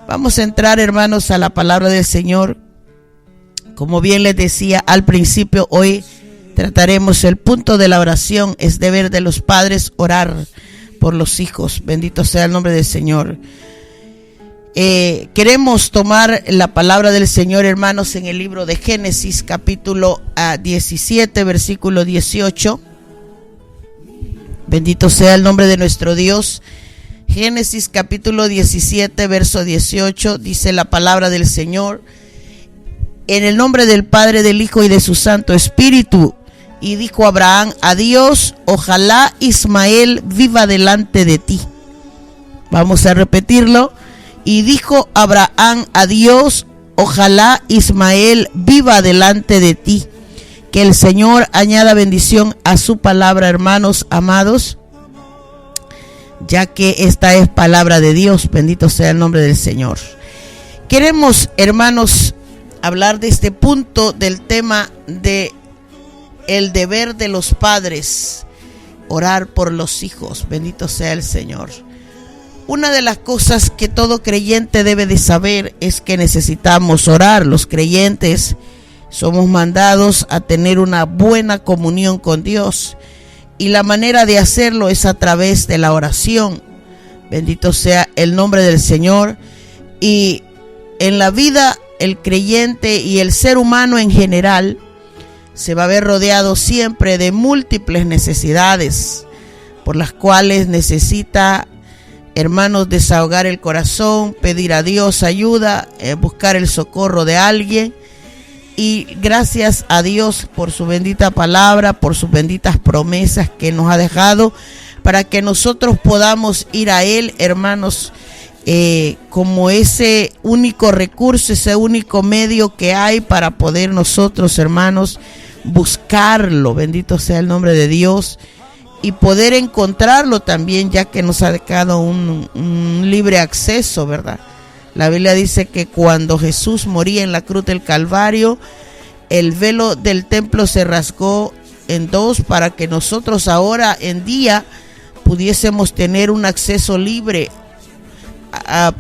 Vamos a entrar, hermanos, a la palabra del Señor. Como bien les decía al principio, hoy trataremos el punto de la oración. Es deber de los padres orar por los hijos. Bendito sea el nombre del Señor. Queremos tomar la palabra del Señor, hermanos, en el libro de Génesis, capítulo 17, versículo 18. Bendito sea el nombre de nuestro Dios. Génesis capítulo 17, verso 18, dice la palabra del Señor: en el nombre del Padre, del Hijo y de su Santo Espíritu. Y dijo Abraham a Dios: ojalá Ismael viva delante de ti. Vamos a repetirlo. Y dijo Abraham a Dios: ojalá Ismael viva delante de ti. Que el Señor añada bendición a su palabra, hermanos amados, ya que esta es palabra de Dios. Bendito sea el nombre del Señor. Queremos, hermanos, hablar de este punto del tema de el deber de los padres, orar por los hijos. Bendito sea el Señor. Una de las cosas que todo creyente debe de saber es que necesitamos orar. Los creyentes somos mandados a tener una buena comunión con Dios, y la manera de hacerlo es a través de la oración. Bendito sea el nombre del Señor. Y en la vida, el creyente y el ser humano en general se va a ver rodeado siempre de múltiples necesidades por las cuales necesita, hermanos, desahogar el corazón, pedir a Dios ayuda, buscar el socorro de alguien. Y gracias a Dios por su bendita palabra, por sus benditas promesas que nos ha dejado, para que nosotros podamos ir a Él, hermanos, como ese único recurso, ese único medio que hay para poder nosotros, hermanos, buscarlo. Bendito sea el nombre de Dios. Y poder encontrarlo también, ya que nos ha dejado un libre acceso, ¿verdad? La Biblia dice que cuando Jesús moría en la cruz del Calvario, el velo del templo se rasgó en dos para que nosotros ahora en día pudiésemos tener un acceso libre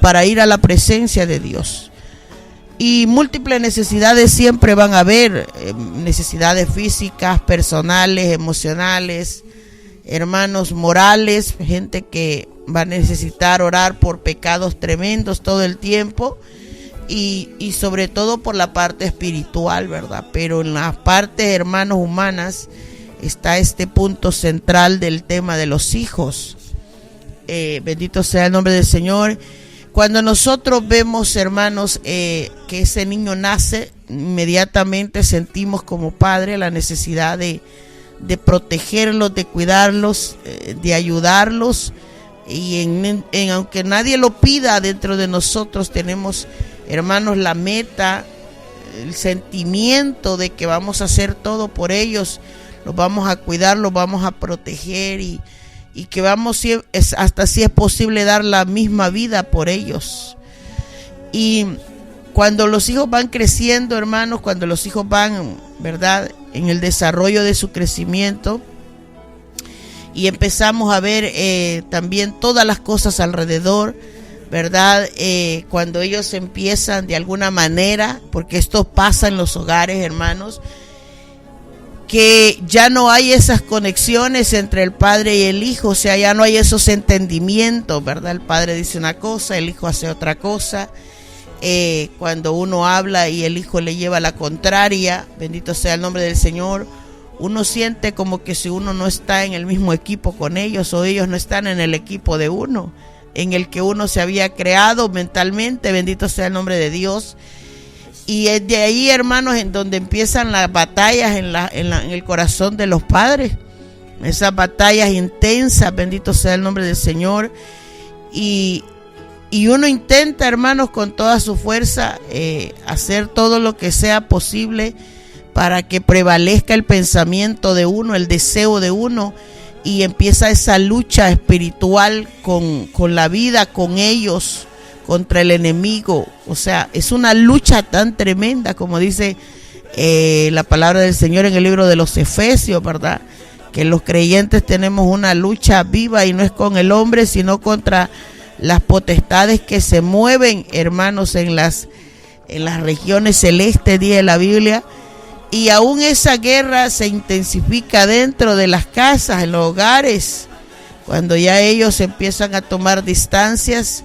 para ir a la presencia de Dios. Y múltiples necesidades siempre van a haber, necesidades físicas, personales, emocionales, hermanos, morales, gente que va a necesitar orar por pecados tremendos todo el tiempo, y sobre todo por la parte espiritual, ¿verdad? Pero en las partes, hermanos, humanas está este punto central del tema de los hijos. Bendito sea el nombre del Señor. Cuando nosotros vemos, hermanos, que ese niño nace, inmediatamente sentimos como padre la necesidad de protegerlos, de cuidarlos, de ayudarlos. Y aunque nadie lo pida, dentro de nosotros tenemos, hermanos, la meta, el sentimiento de que vamos a hacer todo por ellos, los vamos a cuidar, los vamos a proteger, y que vamos, hasta si es posible, dar la misma vida por ellos. Y cuando los hijos van creciendo, hermanos, cuando los hijos van, ¿verdad?, en el desarrollo de su crecimiento, y empezamos a ver también todas las cosas alrededor, ¿verdad? Cuando ellos empiezan de alguna manera, porque esto pasa en los hogares, hermanos, que ya no hay esas conexiones entre el padre y el hijo, o sea, ya no hay esos entendimientos, ¿verdad? El padre dice una cosa, el hijo hace otra cosa. Cuando uno habla y el hijo le lleva la contraria, bendito sea el nombre del Señor, uno siente como que si uno no está en el mismo equipo con ellos, o ellos no están en el equipo de uno, en el que uno se había creado mentalmente. Bendito sea el nombre de Dios. Y es de ahí, hermanos, en donde empiezan las batallas en el corazón de los padres, esas batallas intensas. Bendito sea el nombre del Señor. Y uno intenta, hermanos, con toda su fuerza hacer todo lo que sea posible para que prevalezca el pensamiento de uno, el deseo de uno, y empieza esa lucha espiritual con la vida, con ellos, contra el enemigo. O sea, es una lucha tan tremenda, como dice la palabra del Señor en el libro de los Efesios, ¿verdad? Que los creyentes tenemos una lucha viva, y no es con el hombre, sino contra las potestades que se mueven, hermanos, en las regiones celestes, dice la Biblia. Y aún esa guerra se intensifica dentro de las casas, en los hogares, cuando ya ellos empiezan a tomar distancias,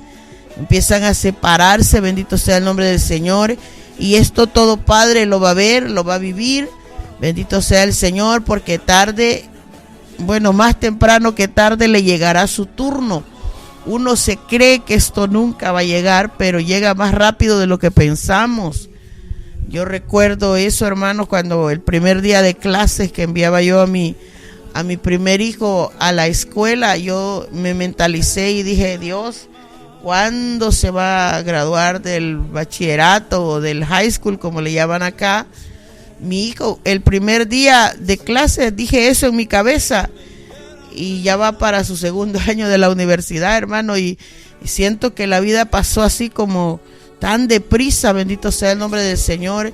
empiezan a separarse, bendito sea el nombre del Señor. Y esto todo padre lo va a ver, lo va a vivir, bendito sea el Señor, porque tarde, bueno, más temprano que tarde le llegará su turno. Uno se cree que esto nunca va a llegar, pero llega más rápido de lo que pensamos. Yo recuerdo eso, hermanos, cuando el primer día de clases que enviaba yo a mi primer hijo a la escuela, yo me mentalicé y dije, Dios, ¿cuándo se va a graduar del bachillerato o del high school, como le llaman acá? Mi hijo, el primer día de clases, dije eso en mi cabeza, y ya va para su segundo año de la universidad, hermano, y siento que la vida pasó así como tan deprisa, bendito sea el nombre del Señor.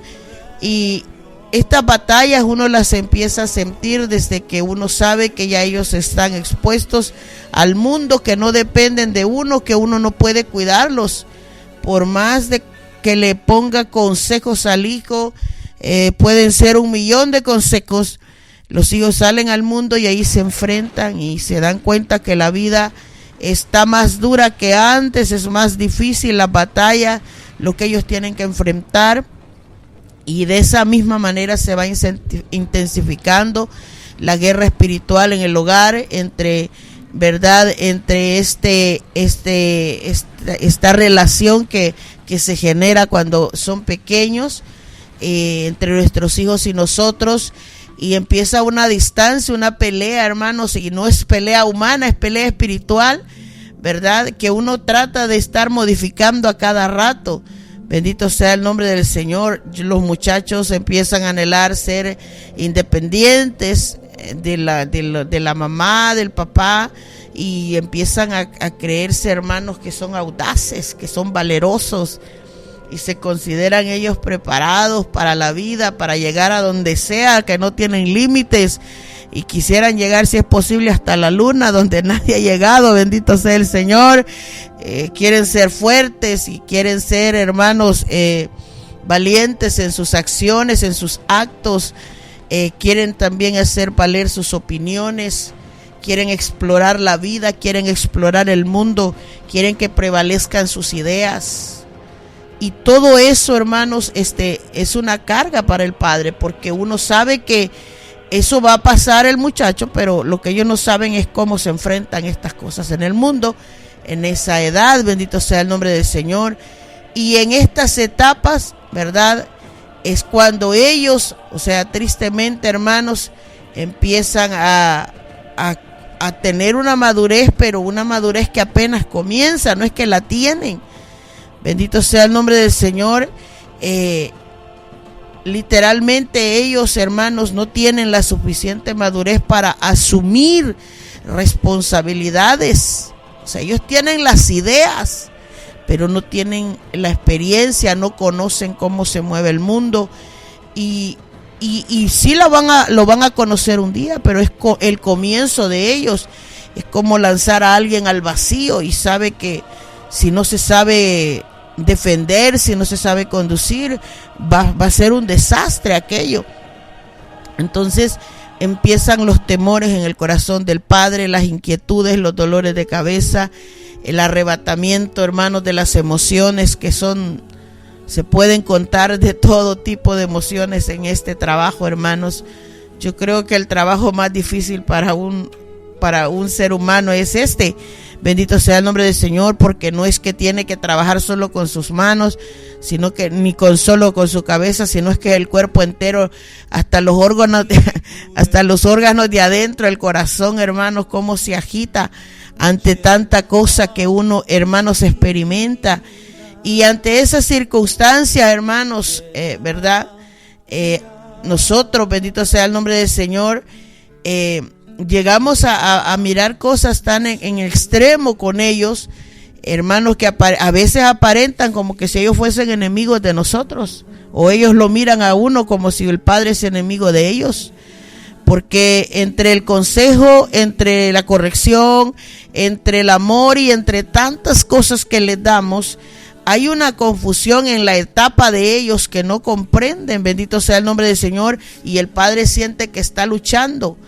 Y estas batallas uno las empieza a sentir desde que uno sabe que ya ellos están expuestos al mundo, que no dependen de uno, que uno no puede cuidarlos. Por más de que le ponga consejos al hijo, pueden ser 1,000,000 de consejos, los hijos salen al mundo y ahí se enfrentan y se dan cuenta que la vida está más dura que antes, es más difícil la batalla, lo que ellos tienen que enfrentar, y de esa misma manera se va intensificando la guerra espiritual en el hogar, entre esta relación que se genera cuando son pequeños, entre nuestros hijos y nosotros, y empieza una distancia, una pelea, hermanos, y no es pelea humana, es pelea espiritual, ¿verdad? Que uno trata de estar modificando a cada rato. Bendito sea el nombre del Señor. Los muchachos empiezan a anhelar ser independientes de la mamá, del papá, y empiezan a creerse, hermanos, que son audaces, que son valerosos, y se consideran ellos preparados para la vida, para llegar a donde sea, que no tienen límites, y quisieran llegar, si es posible, hasta la luna, donde nadie ha llegado. Bendito sea el Señor. Quieren ser fuertes y quieren ser, hermanos, valientes en sus acciones, en sus actos. Quieren también hacer valer sus opiniones, quieren explorar la vida, quieren explorar el mundo, quieren que prevalezcan sus ideas. Y todo eso, hermanos, es una carga para el padre, porque uno sabe que eso va a pasar el muchacho, pero lo que ellos no saben es cómo se enfrentan estas cosas en el mundo, en esa edad, bendito sea el nombre del Señor. Y en estas etapas, ¿verdad?, es cuando ellos, o sea, tristemente, hermanos, empiezan a tener una madurez, pero una madurez que apenas comienza, no es que la tienen. Bendito sea el nombre del Señor. Literalmente ellos, hermanos, no tienen la suficiente madurez para asumir responsabilidades. O sea, ellos tienen las ideas, pero no tienen la experiencia, no conocen cómo se mueve el mundo, y sí lo van a conocer un día, pero es el comienzo de ellos. Es como lanzar a alguien al vacío, y sabe que si no se sabe defender, si no se sabe conducir, va a ser un desastre aquello. Entonces empiezan los temores en el corazón del padre, las inquietudes, los dolores de cabeza, el arrebatamiento, hermanos, de las emociones, que se pueden contar de todo tipo de emociones en este trabajo, hermanos. Yo creo que el trabajo más difícil para un ser humano es bendito sea el nombre del Señor, porque no es que tiene que trabajar solo con sus manos, sino que ni solo con su cabeza, sino es que el cuerpo entero, hasta los órganos de adentro, el corazón, hermanos, cómo se agita ante tanta cosa que uno, hermanos, experimenta. Y ante esa circunstancia, hermanos, ¿verdad? Nosotros, bendito sea el nombre del Señor, llegamos a mirar cosas tan en extremo con ellos, hermanos, que a veces aparentan como que si ellos fuesen enemigos de nosotros, o ellos lo miran a uno como si el Padre es enemigo de ellos. porque entre el consejo, entre la corrección, entre el amor y entre tantas cosas que les damos, hay una confusión en la etapa de ellos que no comprenden, bendito sea el nombre del Señor, y el Padre siente que está luchando,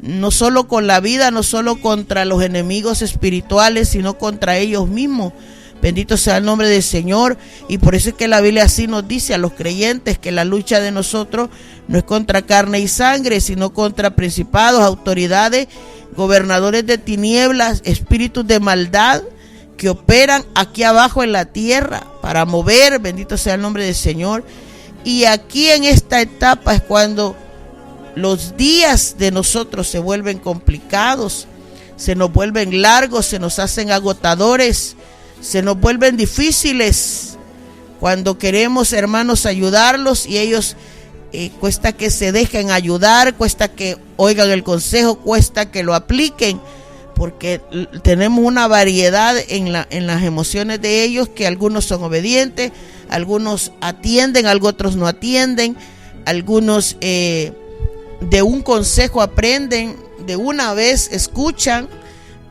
no solo con la vida, no solo contra los enemigos espirituales, sino contra ellos mismos. Bendito sea el nombre del Señor, y por eso es que la Biblia así nos dice a los creyentes que la lucha de nosotros no es contra carne y sangre, sino contra principados, autoridades, gobernadores de tinieblas, espíritus de maldad que operan aquí abajo en la tierra para mover, bendito sea el nombre del Señor. Y aquí en esta etapa es cuando los días de nosotros se vuelven complicados, se nos vuelven largos, se nos hacen agotadores, se nos vuelven difíciles cuando queremos, hermanos, ayudarlos, y ellos cuesta que se dejen ayudar, cuesta que oigan el consejo, cuesta que lo apliquen, porque tenemos una variedad en las emociones de ellos, que algunos son obedientes, algunos atienden, otros no atienden, algunos de un consejo aprenden, de una vez escuchan,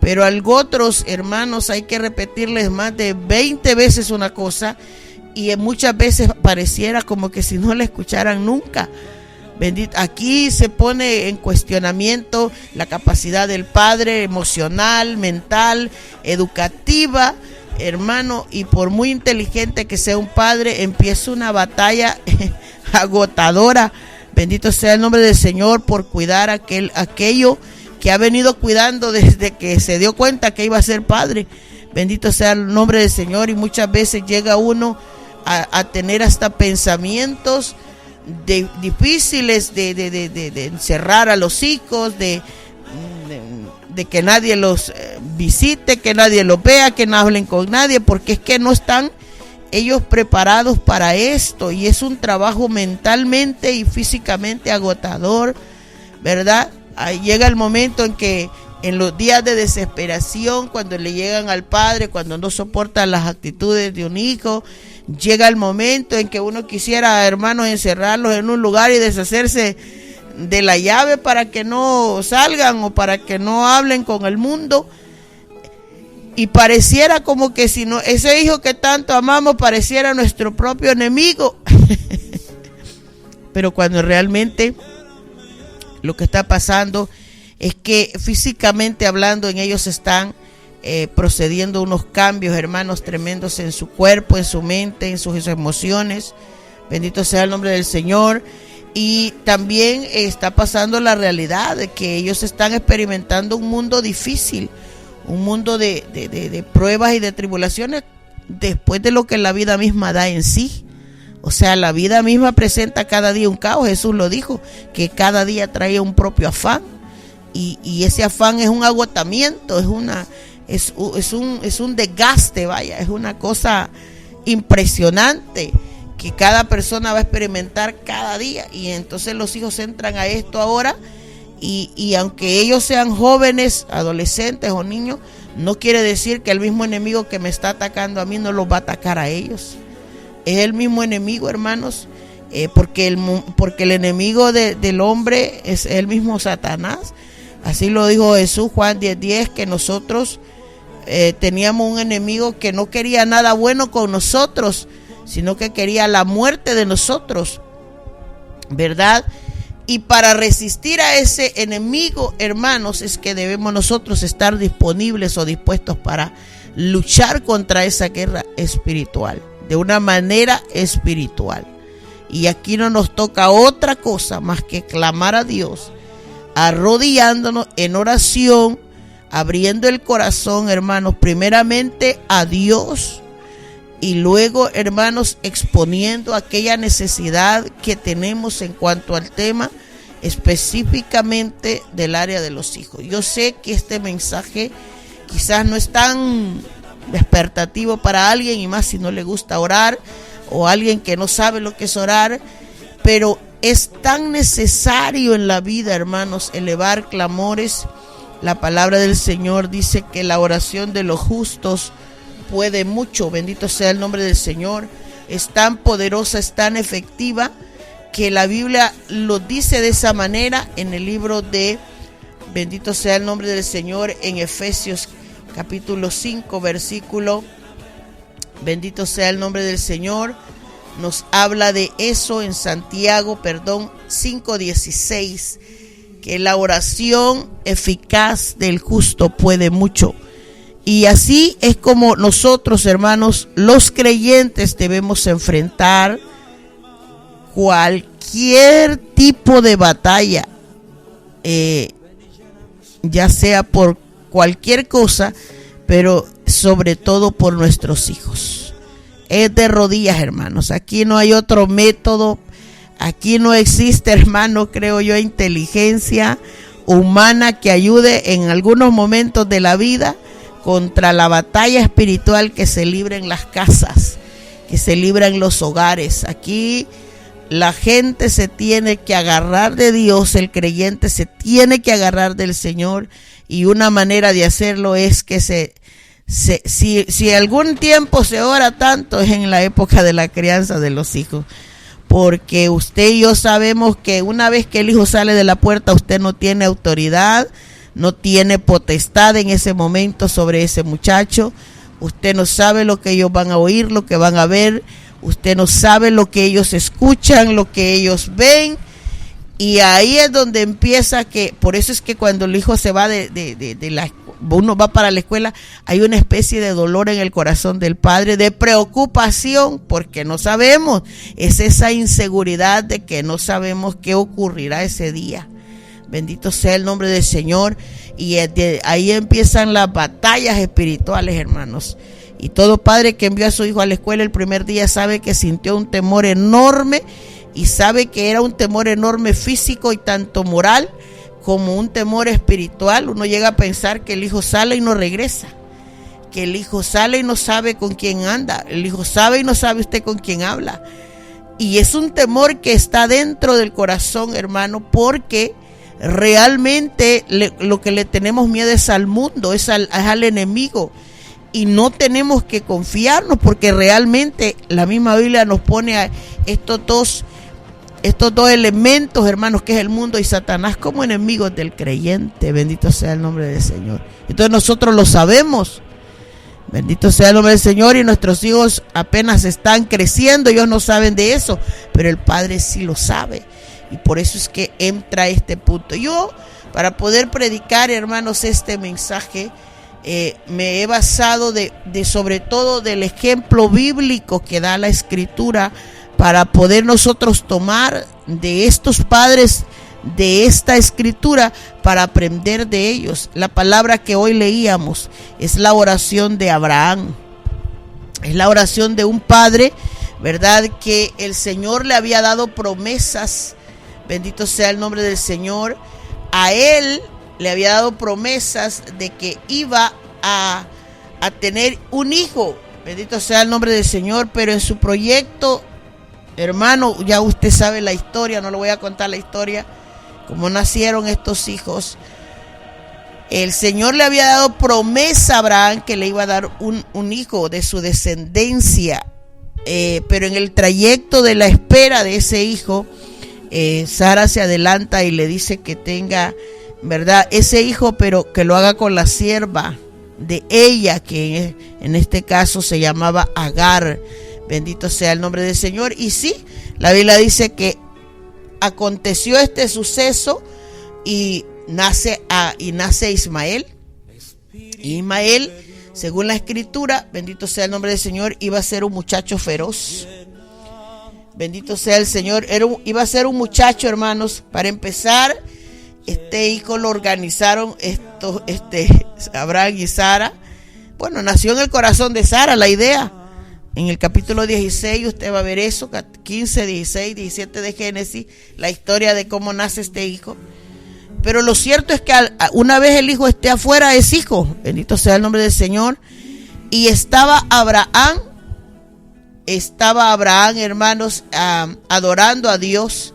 pero a otros, hermanos, hay que repetirles más de 20 veces una cosa, y muchas veces pareciera como que si no la escucharan nunca. Bendito, aquí se pone en cuestionamiento la capacidad del padre emocional, mental, educativa, hermano, y por muy inteligente que sea un padre, empieza una batalla agotadora. Bendito sea el nombre del Señor por cuidar aquello que ha venido cuidando desde que se dio cuenta que iba a ser padre. Bendito sea el nombre del Señor, y muchas veces llega uno a tener hasta pensamientos difíciles de encerrar a los hijos, de que nadie los visite, que nadie los vea, que no hablen con nadie, porque es que no están ellos preparados para esto, y es un trabajo mentalmente y físicamente agotador, ¿verdad? Ahí llega el momento en que en los días de desesperación, cuando le llegan al padre, cuando no soportan las actitudes de un hijo, llega el momento en que uno quisiera, hermanos, encerrarlos en un lugar y deshacerse de la llave para que no salgan o para que no hablen con el mundo. Y pareciera como que si no, ese hijo que tanto amamos pareciera nuestro propio enemigo. Pero cuando realmente lo que está pasando es que físicamente hablando en ellos están procediendo unos cambios, hermanos, tremendos en su cuerpo, en su mente, en sus emociones. Bendito sea el nombre del Señor. Y también está pasando la realidad de que ellos están experimentando un mundo difícil, un mundo de pruebas y de tribulaciones después de lo que la vida misma da en sí. O sea, la vida misma presenta cada día un caos. Jesús lo dijo, que cada día trae un propio afán, y ese afán es un agotamiento, es un desgaste, vaya, es una cosa impresionante que cada persona va a experimentar cada día. Y entonces los hijos entran a esto ahora, y aunque ellos sean jóvenes, adolescentes o niños, no quiere decir que el mismo enemigo que me está atacando a mí no los va a atacar a ellos. Es el mismo enemigo, hermanos, porque el enemigo del hombre es el mismo Satanás. Así lo dijo Jesús, Juan 10:10, que nosotros teníamos un enemigo que no quería nada bueno con nosotros, sino que quería la muerte de nosotros, ¿verdad? Y para resistir a ese enemigo, hermanos, es que debemos nosotros estar disponibles o dispuestos para luchar contra esa guerra espiritual, de una manera espiritual. Y aquí no nos toca otra cosa más que clamar a Dios, arrodillándonos en oración, abriendo el corazón, hermanos, primeramente a Dios, y luego, hermanos, exponiendo aquella necesidad que tenemos en cuanto al tema específicamente del área de los hijos. Yo sé que este mensaje quizás no es tan despertativo para alguien, y más si no le gusta orar, o alguien que no sabe lo que es orar, pero es tan necesario en la vida, hermanos, elevar clamores. La palabra del Señor dice que la oración de los justos puede mucho. Bendito sea el nombre del Señor. Es tan poderosa, es tan efectiva, que la Biblia lo dice de esa manera en el libro de, bendito sea el nombre del Señor, en Efesios capítulo 5, versículo, bendito sea el nombre del Señor, nos habla de eso en Santiago, 5:16, que la oración eficaz del justo puede mucho. Y así es como nosotros, hermanos, los creyentes, debemos enfrentar cualquier tipo de batalla, ya sea por cualquier cosa, pero sobre todo por nuestros hijos. Es de rodillas, hermanos. Aquí no hay otro método. Aquí no existe, hermano, creo yo, inteligencia humana que ayude en algunos momentos de la vida contra la batalla espiritual que se libra en las casas, que se libra en los hogares. Aquí la gente se tiene que agarrar de Dios, el creyente se tiene que agarrar del Señor, y una manera de hacerlo es que si algún tiempo se ora tanto, es en la época de la crianza de los hijos, porque usted y yo sabemos que una vez que el hijo sale de la puerta, usted no tiene autoridad, no tiene potestad en ese momento sobre ese muchacho. Usted no sabe lo que ellos van a oír, lo que van a ver. Usted no sabe lo que ellos escuchan, lo que ellos ven. Y ahí es donde empieza que, por eso es que cuando el hijo se va uno va para la escuela, hay una especie de dolor en el corazón del padre, de preocupación, porque no sabemos. Es esa inseguridad de que no sabemos qué ocurrirá ese día. Bendito sea el nombre del Señor. Y ahí empiezan las batallas espirituales, hermanos. Y todo padre que envió a su hijo a la escuela el primer día sabe que sintió un temor enorme, y sabe que era un temor enorme físico y tanto moral como un temor espiritual. Uno llega a pensar que el hijo sale y no regresa, que el hijo sale y no sabe con quién anda, el hijo sabe y no sabe usted con quién habla. Y es un temor que está dentro del corazón, hermano, porque realmente lo que le tenemos miedo es al mundo, es al enemigo, y no tenemos que confiarnos, porque realmente la misma Biblia nos pone a estos dos elementos, hermanos, que es el mundo y Satanás, como enemigos del creyente. Bendito sea el nombre del Señor. Entonces nosotros lo sabemos. Bendito sea el nombre del Señor. Y nuestros hijos apenas están creciendo, ellos no saben de eso, pero el Padre sí lo sabe. Y por eso es que entra este punto. Yo, para poder predicar, hermanos, este mensaje, me he basado sobre todo del ejemplo bíblico que da la Escritura, para poder nosotros tomar de estos padres, de esta Escritura, para aprender de ellos. La palabra que hoy leíamos es la oración de Abraham. Es la oración de un padre, ¿verdad?, que el Señor le había dado promesas. Bendito sea el nombre del Señor. A él le había dado promesas de que iba a tener un hijo. Bendito sea el nombre del Señor. Pero en su proyecto, hermano, ya usted sabe la historia, no le voy a contar la historia, cómo nacieron estos hijos. El Señor le había dado promesa a Abraham que le iba a dar un hijo de su descendencia, pero en el trayecto de la espera de ese hijo, Sara se adelanta y le dice que tenga, ¿verdad?, ese hijo, pero que lo haga con la sierva de ella, que en este caso se llamaba Agar. Bendito sea el nombre del Señor. Y sí, la Biblia dice que aconteció este suceso y nace Ismael. Ismael, según la Escritura, bendito sea el nombre del Señor, iba a ser un muchacho feroz. Bendito sea el Señor. Iba a ser un muchacho, hermanos. Para empezar, este hijo lo organizaron Abraham y Sara. Bueno, nació en el corazón de Sara la idea. En el capítulo 16 usted va a ver eso, 15, 16, 17 de Génesis, la historia de cómo nace este hijo. Pero lo cierto es que una vez el hijo esté afuera, es hijo. Bendito sea el nombre del Señor. Y estaba Abraham, hermanos, adorando a Dios.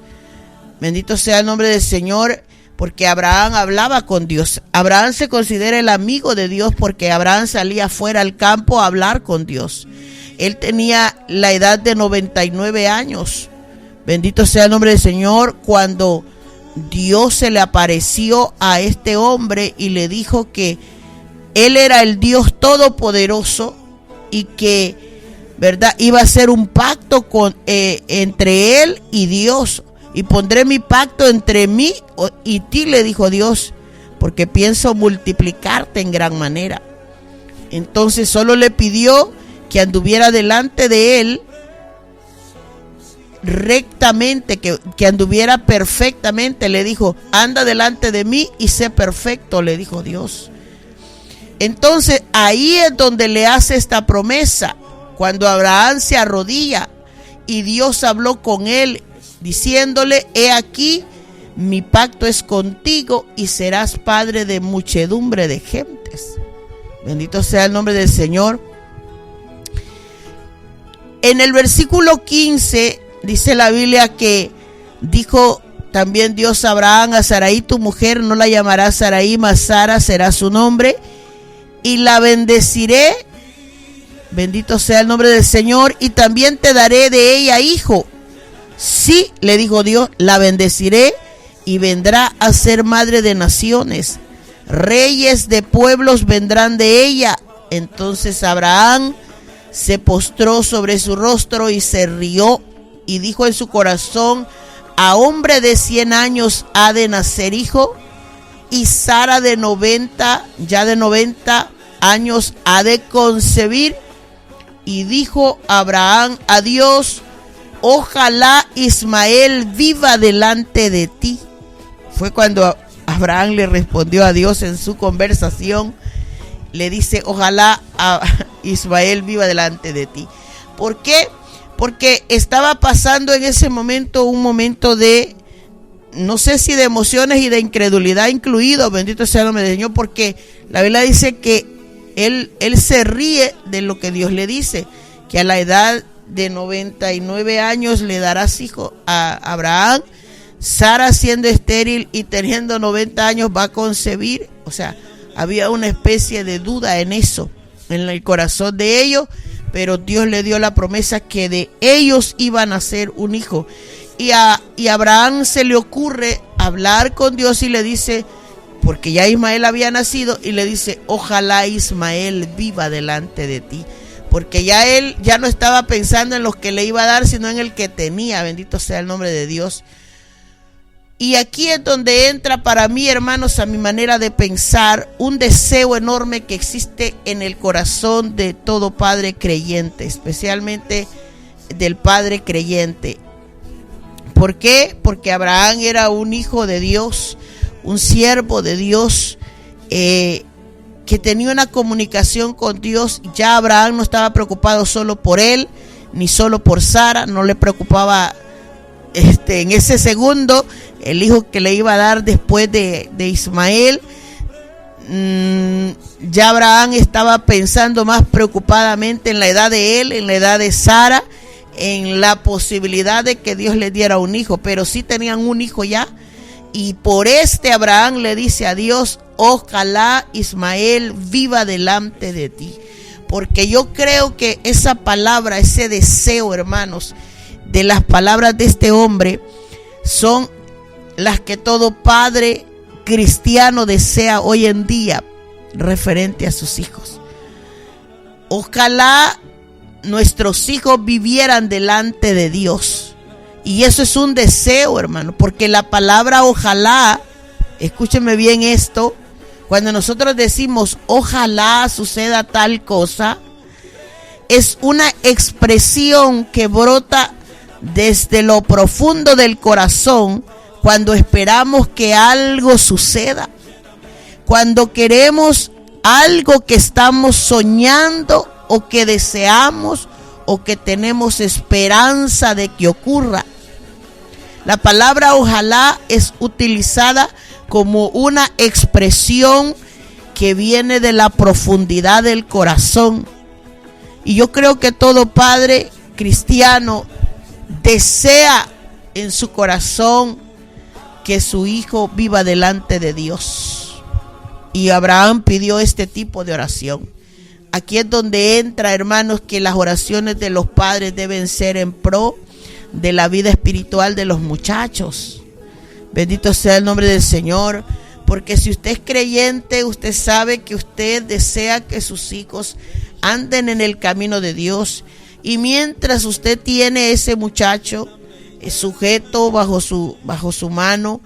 Bendito sea el nombre del Señor, porque Abraham hablaba con Dios. Abraham se considera el amigo de Dios, porque Abraham salía fuera al campo a hablar con Dios. Él tenía la edad de 99 años Bendito sea el nombre del Señor, cuando Dios se le apareció a este hombre y le dijo que él era el Dios todopoderoso y que, ¿verdad?, iba a hacer un pacto entre él y Dios. Y pondré mi pacto entre mí y ti, le dijo Dios, porque pienso multiplicarte en gran manera. Entonces solo le pidió que anduviera delante de él rectamente, que anduviera perfectamente. Le dijo, anda delante de mí y sé perfecto, le dijo Dios. Entonces ahí es donde le hace esta promesa, cuando Abraham se arrodilla y Dios habló con él diciéndole, he aquí, mi pacto es contigo y serás padre de muchedumbre de gentes. Bendito sea el nombre del Señor. En el versículo 15 dice la Biblia que dijo también Dios a Abraham, a Sarai tu mujer no la llamarás Sarai, mas Sara será su nombre, y la bendeciré, bendito sea el nombre del Señor, y también te daré de ella hijo. Sí, le dijo Dios, la bendeciré y vendrá a ser madre de naciones. Reyes de pueblos vendrán de ella. Entonces Abraham se postró sobre su rostro y se rió y dijo en su corazón, a hombre de 100 años ha de nacer hijo, y Sara de 90 años ha de concebir. Y dijo Abraham a Dios, ojalá Ismael viva delante de ti. Fue cuando Abraham le respondió a Dios en su conversación, le dice, ojalá Ismael viva delante de ti. ¿Por qué? Porque estaba pasando en ese momento un momento de, no sé si de emociones y de incredulidad incluido, bendito sea el nombre del Señor, porque la Biblia dice que él se ríe de lo que Dios le dice, que a la edad de 99 años le darás hijo a Abraham. Sara, siendo estéril y teniendo 90 años, va a concebir. O sea, había una especie de duda en eso, en el corazón de ellos, pero Dios le dio la promesa que de ellos iba a nacer un hijo. Y a Abraham se le ocurre hablar con Dios y le dice, porque ya Ismael había nacido, y le dice, ojalá Ismael viva delante de ti. Porque ya él ya no estaba pensando en los que le iba a dar, sino en el que tenía. Bendito sea el nombre de Dios. Y aquí es donde entra para mí, hermanos, a mi manera de pensar, un deseo enorme que existe en el corazón de todo padre creyente, especialmente del padre creyente. ¿Por qué? Porque Abraham era un hijo de Dios, un siervo de Dios, que tenía una comunicación con Dios. Ya Abraham no estaba preocupado solo por él, ni solo por Sara, no le preocupaba en ese segundo el hijo que le iba a dar después de Ismael. Ya Abraham estaba pensando más preocupadamente en la edad de él, en la edad de Sara, en la posibilidad de que Dios le diera un hijo, pero sí tenían un hijo ya. Y por Abraham le dice a Dios, ojalá Ismael viva delante de ti. Porque yo creo que esa palabra, ese deseo, hermanos, de las palabras de este hombre, son las que todo padre cristiano desea hoy en día referente a sus hijos. Ojalá nuestros hijos vivieran delante de Dios. Y eso es un deseo, hermano, porque la palabra ojalá, escúcheme bien esto, cuando nosotros decimos ojalá suceda tal cosa, es una expresión que brota desde lo profundo del corazón cuando esperamos que algo suceda, cuando queremos algo que estamos soñando o que deseamos o que tenemos esperanza de que ocurra. La palabra ojalá es utilizada como una expresión que viene de la profundidad del corazón. Y yo creo que todo padre cristiano desea en su corazón que su hijo viva delante de Dios. Y Abraham pidió este tipo de oración. Aquí es donde entra, hermanos, que las oraciones de los padres deben ser en pro de la vida espiritual de los muchachos. Bendito sea el nombre del Señor, porque si usted es creyente, usted sabe que usted desea que sus hijos anden en el camino de Dios. Y mientras usted tiene ese muchacho sujeto bajo su mano,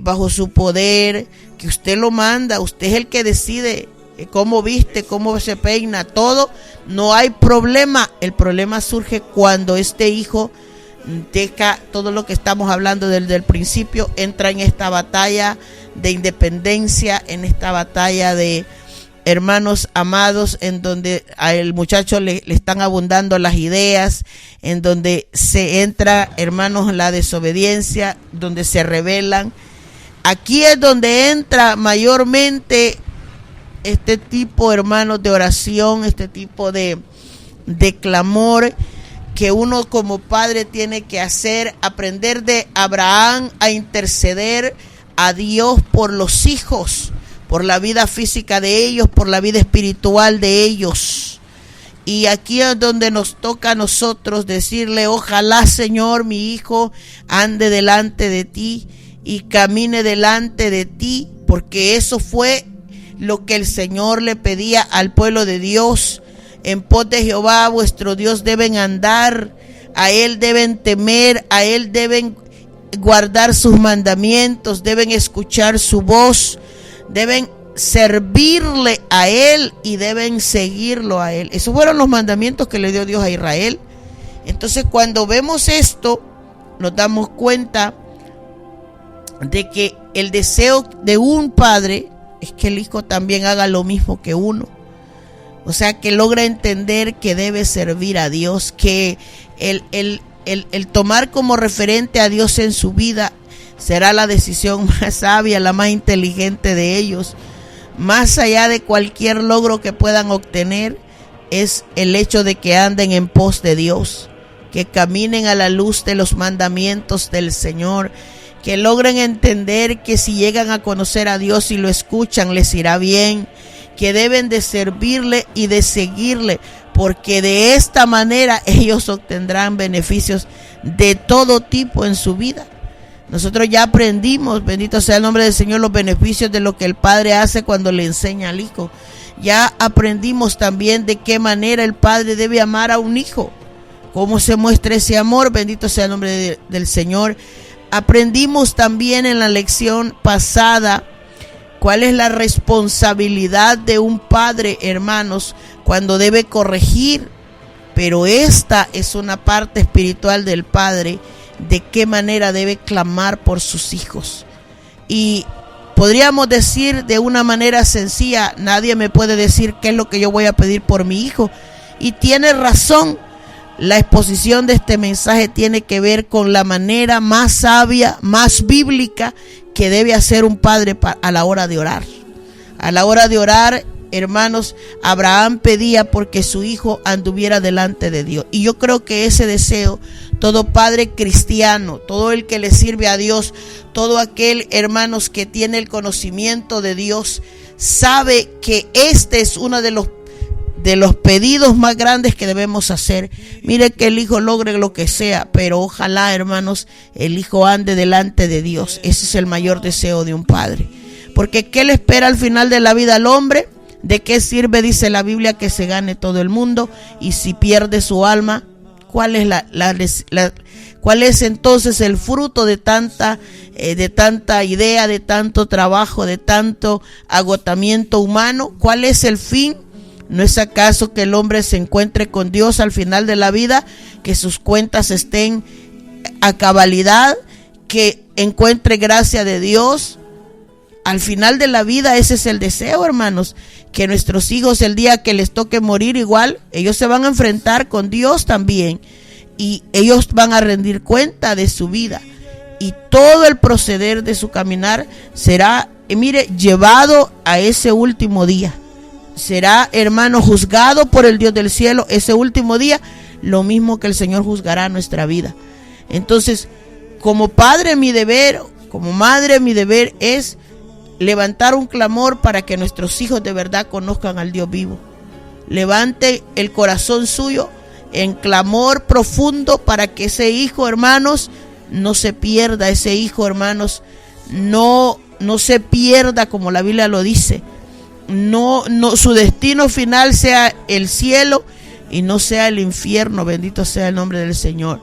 bajo su poder, que usted lo manda, usted es el que decide cómo viste, cómo se peina, todo, no hay problema. El problema surge cuando este hijo deja todo lo que estamos hablando desde el principio, entra en esta batalla de independencia, en esta batalla de hermanos amados, en donde al muchacho le están abundando las ideas, en donde se entra, hermanos, la desobediencia, donde se rebelan. Aquí es donde entra mayormente este tipo, hermanos, de oración, este tipo de clamor que uno como padre tiene que hacer, aprender de Abraham a interceder a Dios por los hijos, por la vida física de ellos, por la vida espiritual de ellos. Y aquí es donde nos toca a nosotros decirle: ojalá, Señor, mi hijo ande delante de ti y camine delante de ti, porque eso fue lo que el Señor le pedía al pueblo de Dios. En pos de Jehová vuestro Dios deben andar, a Él deben temer, a Él deben guardar sus mandamientos, deben escuchar su voz, deben servirle a Él y deben seguirlo a Él. Esos fueron los mandamientos que le dio Dios a Israel. Entonces, cuando vemos esto, nos damos cuenta de que el deseo de un padre es que el hijo también haga lo mismo que uno. O sea, que logra entender que debe servir a Dios, que el tomar como referente a Dios en su vida será la decisión más sabia, la más inteligente de ellos. Más allá de cualquier logro que puedan obtener, es el hecho de que anden en pos de Dios, que caminen a la luz de los mandamientos del Señor, que logren entender que si llegan a conocer a Dios y lo escuchan, les irá bien, que deben de servirle y de seguirle, porque de esta manera ellos obtendrán beneficios de todo tipo en su vida. Nosotros ya aprendimos, bendito sea el nombre del Señor, los beneficios de lo que el padre hace cuando le enseña al hijo. Ya aprendimos también de qué manera el padre debe amar a un hijo, cómo se muestra ese amor, bendito sea el nombre del Señor. Aprendimos también en la lección pasada cuál es la responsabilidad de un padre, hermanos, cuando debe corregir. Pero esta es una parte espiritual del padre, de qué manera debe clamar por sus hijos. Y podríamos decir de una manera sencilla: nadie me puede decir qué es lo que yo voy a pedir por mi hijo. Y tiene razón. La exposición de este mensaje tiene que ver con la manera más sabia, más bíblica que debe hacer un padre a la hora de orar. A la hora de orar, hermanos, Abraham pedía porque su hijo anduviera delante de Dios. Y yo creo que ese deseo, todo padre cristiano, todo el que le sirve a Dios, todo aquel, hermanos, que tiene el conocimiento de Dios, sabe que este es uno de los pedidos más grandes que debemos hacer. Mire, que el hijo logre lo que sea, pero ojalá, hermanos, el hijo ande delante de Dios. Ese es el mayor deseo de un padre. Porque ¿qué le espera al final de la vida al hombre? ¿De qué sirve, dice la Biblia, que se gane todo el mundo y si pierde su alma? ¿Cuál es cuál es entonces el fruto de tanta idea, de tanto trabajo, de tanto agotamiento humano? ¿Cuál es el fin? ¿No es acaso que el hombre se encuentre con Dios al final de la vida, que sus cuentas estén a cabalidad, que encuentre gracia de Dios? Al final de la vida ese es el deseo, hermanos, que nuestros hijos, el día que les toque morir, igual ellos se van a enfrentar con Dios también, y ellos van a rendir cuenta de su vida, y todo el proceder de su caminar será, mire, llevado a ese último día. Será, hermano, juzgado por el Dios del cielo ese último día, lo mismo que el Señor juzgará nuestra vida. Entonces, como padre, mi deber, como madre, mi deber es levantar un clamor para que nuestros hijos de verdad conozcan al Dios vivo. Levante el corazón suyo en clamor profundo para que ese hijo, hermanos, no se pierda. Ese hijo, hermanos, no se pierda, como la Biblia lo dice. No, su destino final sea el cielo y no sea el infierno. Bendito sea el nombre del Señor.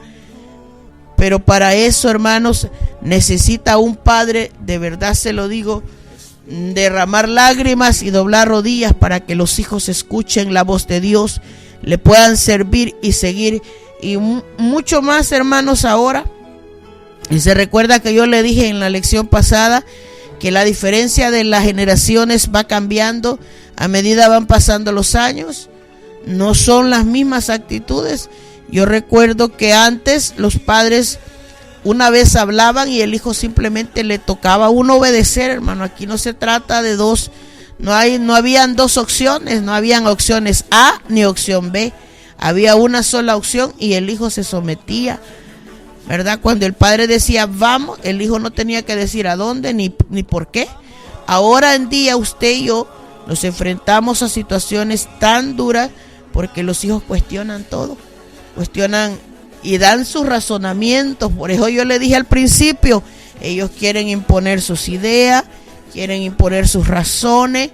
Pero para eso, hermanos, necesita un padre, de verdad se lo digo, derramar lágrimas y doblar rodillas para que los hijos escuchen la voz de Dios, le puedan servir y seguir. Y mucho más, hermanos, ahora. Y se recuerda que yo le dije en la lección pasada que la diferencia de las generaciones va cambiando a medida van pasando los años. No son las mismas actitudes. Yo recuerdo que antes los padres una vez hablaban y el hijo simplemente le tocaba a uno obedecer, hermano. Aquí no se trata de dos, no habían dos opciones, no habían opciones A ni opción B. Había una sola opción y el hijo se sometía, ¿verdad? Cuando el padre decía vamos, el hijo no tenía que decir a dónde ni por qué. Ahora en día usted y yo nos enfrentamos a situaciones tan duras porque los hijos cuestionan todo. Cuestionan y dan sus razonamientos. Por eso yo le dije al principio, ellos quieren imponer sus ideas, quieren imponer sus razones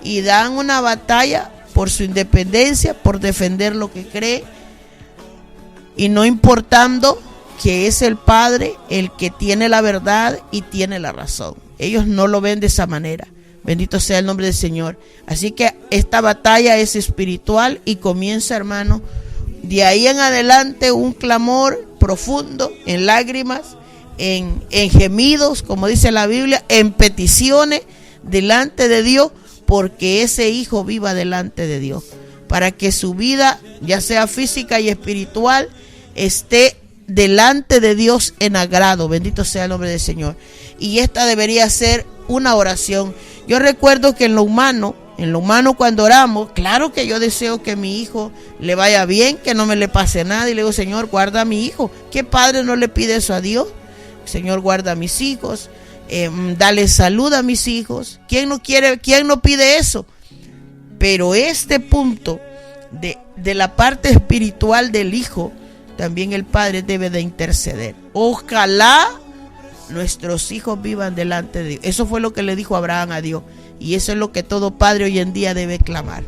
y dan una batalla por su independencia, por defender lo que cree, y no importando que es el padre el que tiene la verdad y tiene la razón. Ellos no lo ven de esa manera. Bendito sea el nombre del Señor. Así que esta batalla es espiritual y comienza, hermano, de ahí en adelante un clamor profundo, en lágrimas, en gemidos, como dice la Biblia, en peticiones delante de Dios, porque ese hijo viva delante de Dios, para que su vida, ya sea física y espiritual, esté delante de Dios en agrado. Bendito sea el nombre del Señor. Y esta debería ser una oración. Yo recuerdo que en lo humano cuando oramos, claro que yo deseo que mi hijo le vaya bien, que no me le pase nada, y le digo, Señor, guarda a mi hijo. ¿Qué padre no le pide eso a Dios? Señor, guarda a mis hijos, dale salud a mis hijos. ¿Quién no pide eso? Pero este punto de la parte espiritual del hijo, también el padre debe de interceder. Ojalá nuestros hijos vivan delante de Dios. Eso fue lo que le dijo Abraham a Dios. Y eso es lo que todo padre hoy en día debe clamar.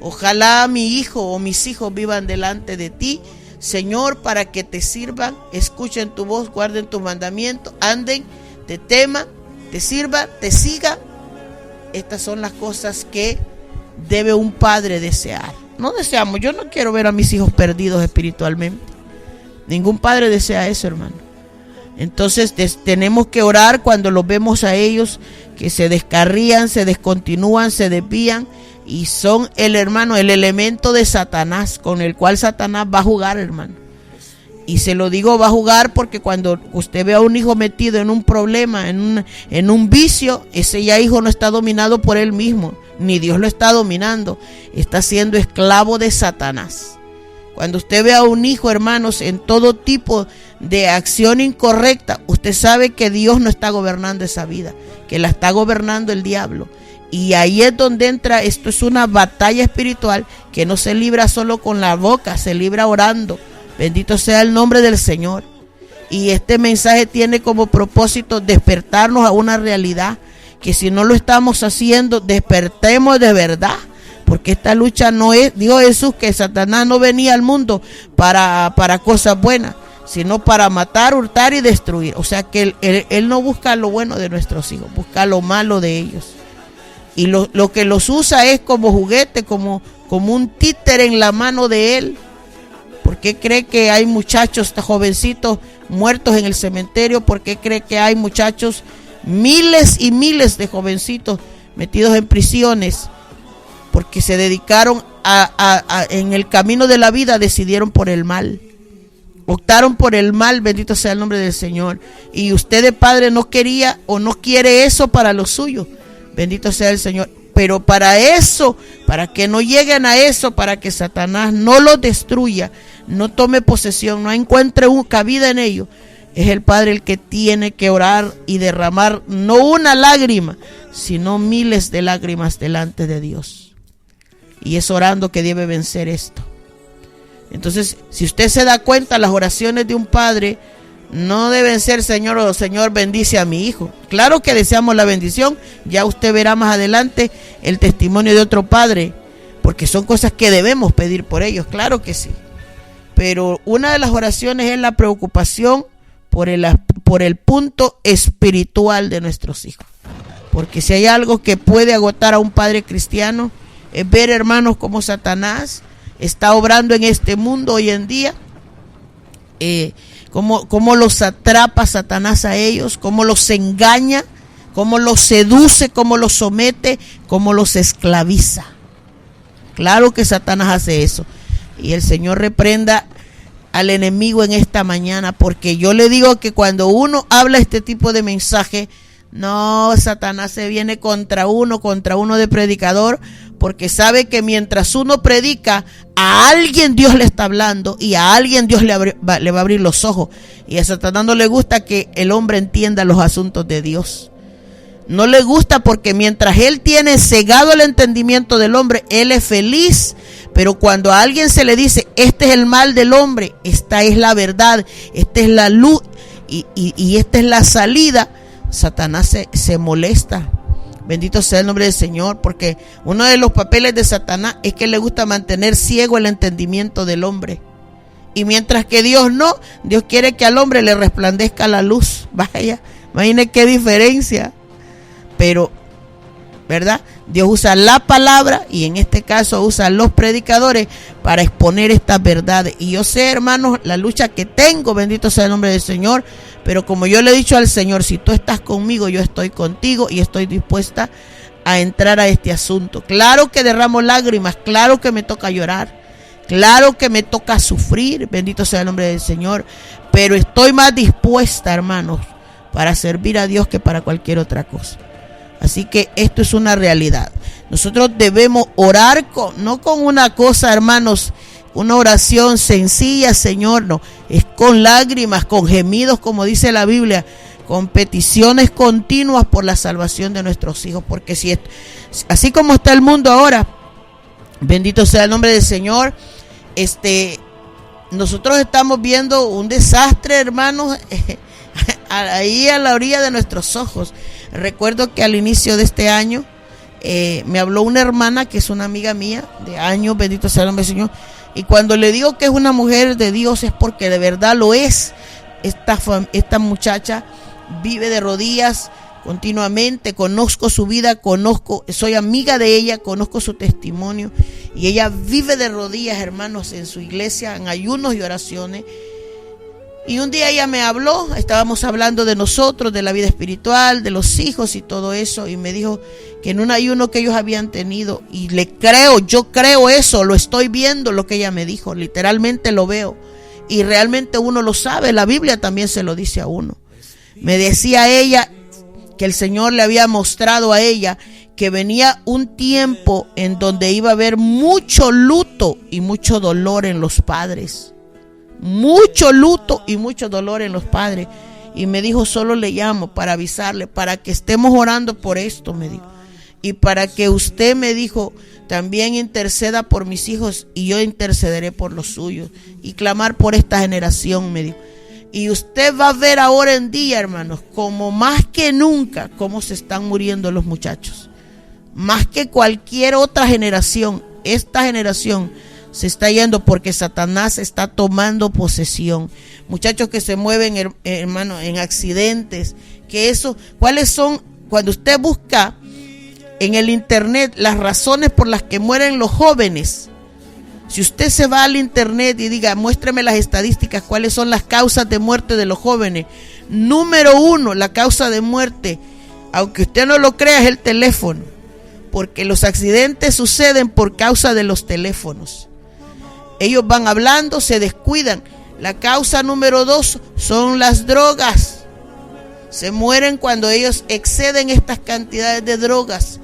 Ojalá mi hijo o mis hijos vivan delante de ti, Señor, para que te sirvan, escuchen tu voz, guarden tus mandamientos, anden, te teman, te sirvan, te sigan. Estas son las cosas que debe un padre desear. No deseamos, yo no quiero ver a mis hijos perdidos espiritualmente. Ningún padre desea eso, hermano. Entonces tenemos que orar cuando los vemos a ellos que se descarrían, se descontinúan, se desvían y son el elemento de Satanás con el cual Satanás va a jugar, hermano. Y se lo digo, va a jugar porque cuando usted ve a un hijo metido en un problema, en un vicio, ese ya hijo no está dominado por él mismo, ni Dios lo está dominando, está siendo esclavo de Satanás. Cuando usted ve a un hijo, hermanos, en todo tipo de acción incorrecta, usted sabe que Dios no está gobernando esa vida, que la está gobernando el diablo. Y ahí es donde entra, esto es una batalla espiritual que no se libra solo con la boca, se libra orando. Bendito sea el nombre del Señor. Y este mensaje tiene como propósito despertarnos a una realidad, que si no lo estamos haciendo, despertemos de verdad. Porque esta lucha no es, dijo Jesús, que Satanás no venía al mundo para cosas buenas, sino para matar, hurtar y destruir. O sea que él no busca lo bueno de nuestros hijos, busca lo malo de ellos. Y lo que los usa es como juguete, como un títere en la mano de él. ¿Por qué cree que hay muchachos, jovencitos muertos en el cementerio? ¿Por qué cree que hay muchachos, miles y miles de jovencitos metidos en prisiones? Porque se dedicaron en el camino de la vida, decidieron por el mal, optaron por el mal. Bendito sea el nombre del Señor. Y usted de padre no quería o no quiere eso para los suyos. Bendito sea el Señor. Pero para eso, para que no lleguen a eso, para que Satanás no los destruya, no tome posesión, no encuentre cabida en ellos, es el padre el que tiene que orar y derramar no una lágrima, sino miles de lágrimas delante de Dios. Y es orando que debe vencer esto. Entonces, si usted se da cuenta, las oraciones de un padre no deben ser: Señor, oh Señor, bendice a mi hijo. Claro que deseamos la bendición. Ya usted verá más adelante el testimonio de otro padre, porque son cosas que debemos pedir por ellos, claro que sí. Pero una de las oraciones es la preocupación por el punto espiritual de nuestros hijos. Porque si hay algo que puede agotar a un padre cristiano, es ver, hermanos, cómo Satanás está obrando en este mundo hoy en día, cómo los atrapa Satanás a ellos, cómo los engaña, cómo los seduce, cómo los somete, cómo los esclaviza. Claro que Satanás hace eso. Y el Señor reprenda al enemigo en esta mañana, porque yo le digo que cuando uno habla este tipo de mensaje, no, Satanás se viene contra uno de predicador, porque sabe que mientras uno predica, a alguien Dios le está hablando y a alguien Dios le va a abrir los ojos. Y a Satanás no le gusta que el hombre entienda los asuntos de Dios. No le gusta, porque mientras él tiene cegado el entendimiento del hombre, él es feliz. Pero cuando a alguien se le dice: este es el mal del hombre, esta es la verdad, esta es la luz y esta es la salida, Satanás se molesta. Bendito sea el nombre del Señor, porque uno de los papeles de Satanás es que le gusta mantener ciego el entendimiento del hombre. Y mientras que Dios quiere que al hombre le resplandezca la luz. Vaya, imagine qué diferencia. Pero, ¿verdad? Dios usa la palabra, y en este caso usa a los predicadores para exponer estas verdades. Y yo sé, hermanos, la lucha que tengo, bendito sea el nombre del Señor, pero como yo le he dicho al Señor: si tú estás conmigo, yo estoy contigo, y estoy dispuesta a entrar a este asunto. Claro que derramo lágrimas, claro que me toca llorar, claro que me toca sufrir, bendito sea el nombre del Señor, pero estoy más dispuesta, hermanos, para servir a Dios que para cualquier otra cosa. Así que esto es una realidad. Nosotros debemos orar no con una cosa, hermanos, una oración sencilla, Señor, no. Es con lágrimas, con gemidos, como dice la Biblia, con peticiones continuas por la salvación de nuestros hijos. Porque si así como está el mundo ahora, bendito sea el nombre del Señor, nosotros estamos viendo un desastre, hermanos, ahí a la orilla de nuestros ojos. Recuerdo que al inicio de este año me habló una hermana que es una amiga mía de años, bendito sea el nombre del Señor, y cuando le digo que es una mujer de Dios es porque de verdad lo es. Esta muchacha vive de rodillas continuamente, conozco su vida, soy amiga de ella, conozco su testimonio, y ella vive de rodillas, hermanos, en su iglesia, en ayunos y oraciones. Y un día ella me habló, estábamos hablando de nosotros, de la vida espiritual, de los hijos y todo eso, y me dijo que en un ayuno que ellos habían tenido, y yo creo eso, lo estoy viendo, lo que ella me dijo, literalmente lo veo, y realmente uno lo sabe, la Biblia también se lo dice a uno. Me decía ella que el Señor le había mostrado a ella que venía un tiempo en donde iba a haber mucho luto y mucho dolor en los padres. Mucho luto y mucho dolor en los padres. Y me dijo: solo le llamo para avisarle, para que estemos orando por esto, me dijo, y para que usted, me dijo, también interceda por mis hijos, y yo intercederé por los suyos, y clamar por esta generación, me dijo. Y usted va a ver ahora en día, hermanos, como más que nunca, cómo se están muriendo los muchachos, más que cualquier otra generación. Esta generación se está yendo porque Satanás está tomando posesión. Muchachos que se mueven, hermano, en accidentes. ¿Cuáles son? Cuando usted busca en el internet las razones por las que mueren los jóvenes, si usted se va al internet y diga: muéstrame las estadísticas, cuáles son las causas de muerte de los jóvenes, número 1, la causa de muerte, aunque usted no lo crea, es el teléfono, porque los accidentes suceden por causa de los teléfonos. Ellos van hablando, se descuidan. La causa número 2 son las drogas. Se mueren cuando ellos exceden estas cantidades de drogas.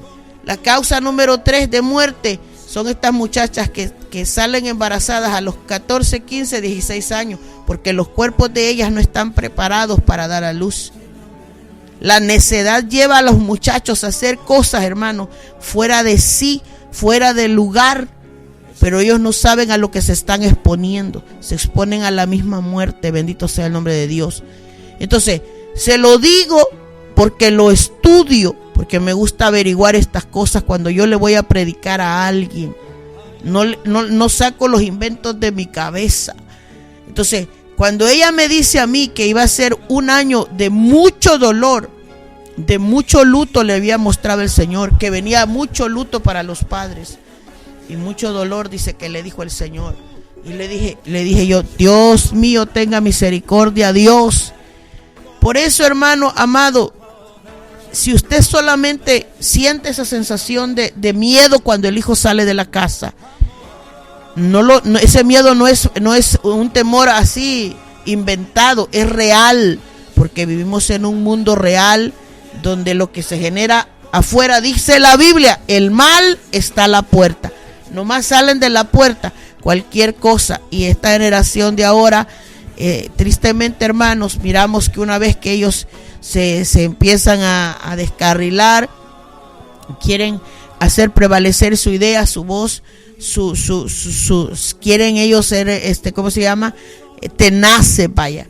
La causa número 3 de muerte son estas muchachas que salen embarazadas a los 14, 15, 16 años, porque los cuerpos de ellas no están preparados para dar a luz. La necedad lleva a los muchachos a hacer cosas, hermano, fuera de sí, fuera del lugar. pero ellos no saben a lo que se están exponiendo. Se exponen a la misma muerte. Bendito sea el nombre de Dios. Entonces, se lo digo porque lo estudio, porque me gusta averiguar estas cosas cuando yo le voy a predicar a alguien. No saco los inventos de mi cabeza. Entonces, cuando ella me dice a mí que iba a ser un año de mucho dolor, de mucho luto, le había mostrado el Señor, que venía mucho luto para los padres y mucho dolor, dice que le dijo el Señor. Y le dije yo, Dios mío, tenga misericordia, Dios. Por eso, hermano amado, si usted solamente siente esa sensación de miedo cuando el hijo sale de la casa, ese miedo no es un temor así inventado, es real, porque vivimos en un mundo real donde lo que se genera afuera, dice la Biblia, el mal está a la puerta. Nomás salen de la puerta cualquier cosa. Y esta generación de ahora, tristemente, hermanos, miramos que una vez que ellos se empiezan a descarrilar, quieren hacer prevalecer su idea, su voz, quieren ellos ser, ¿cómo se llama? Tenaces, vaya.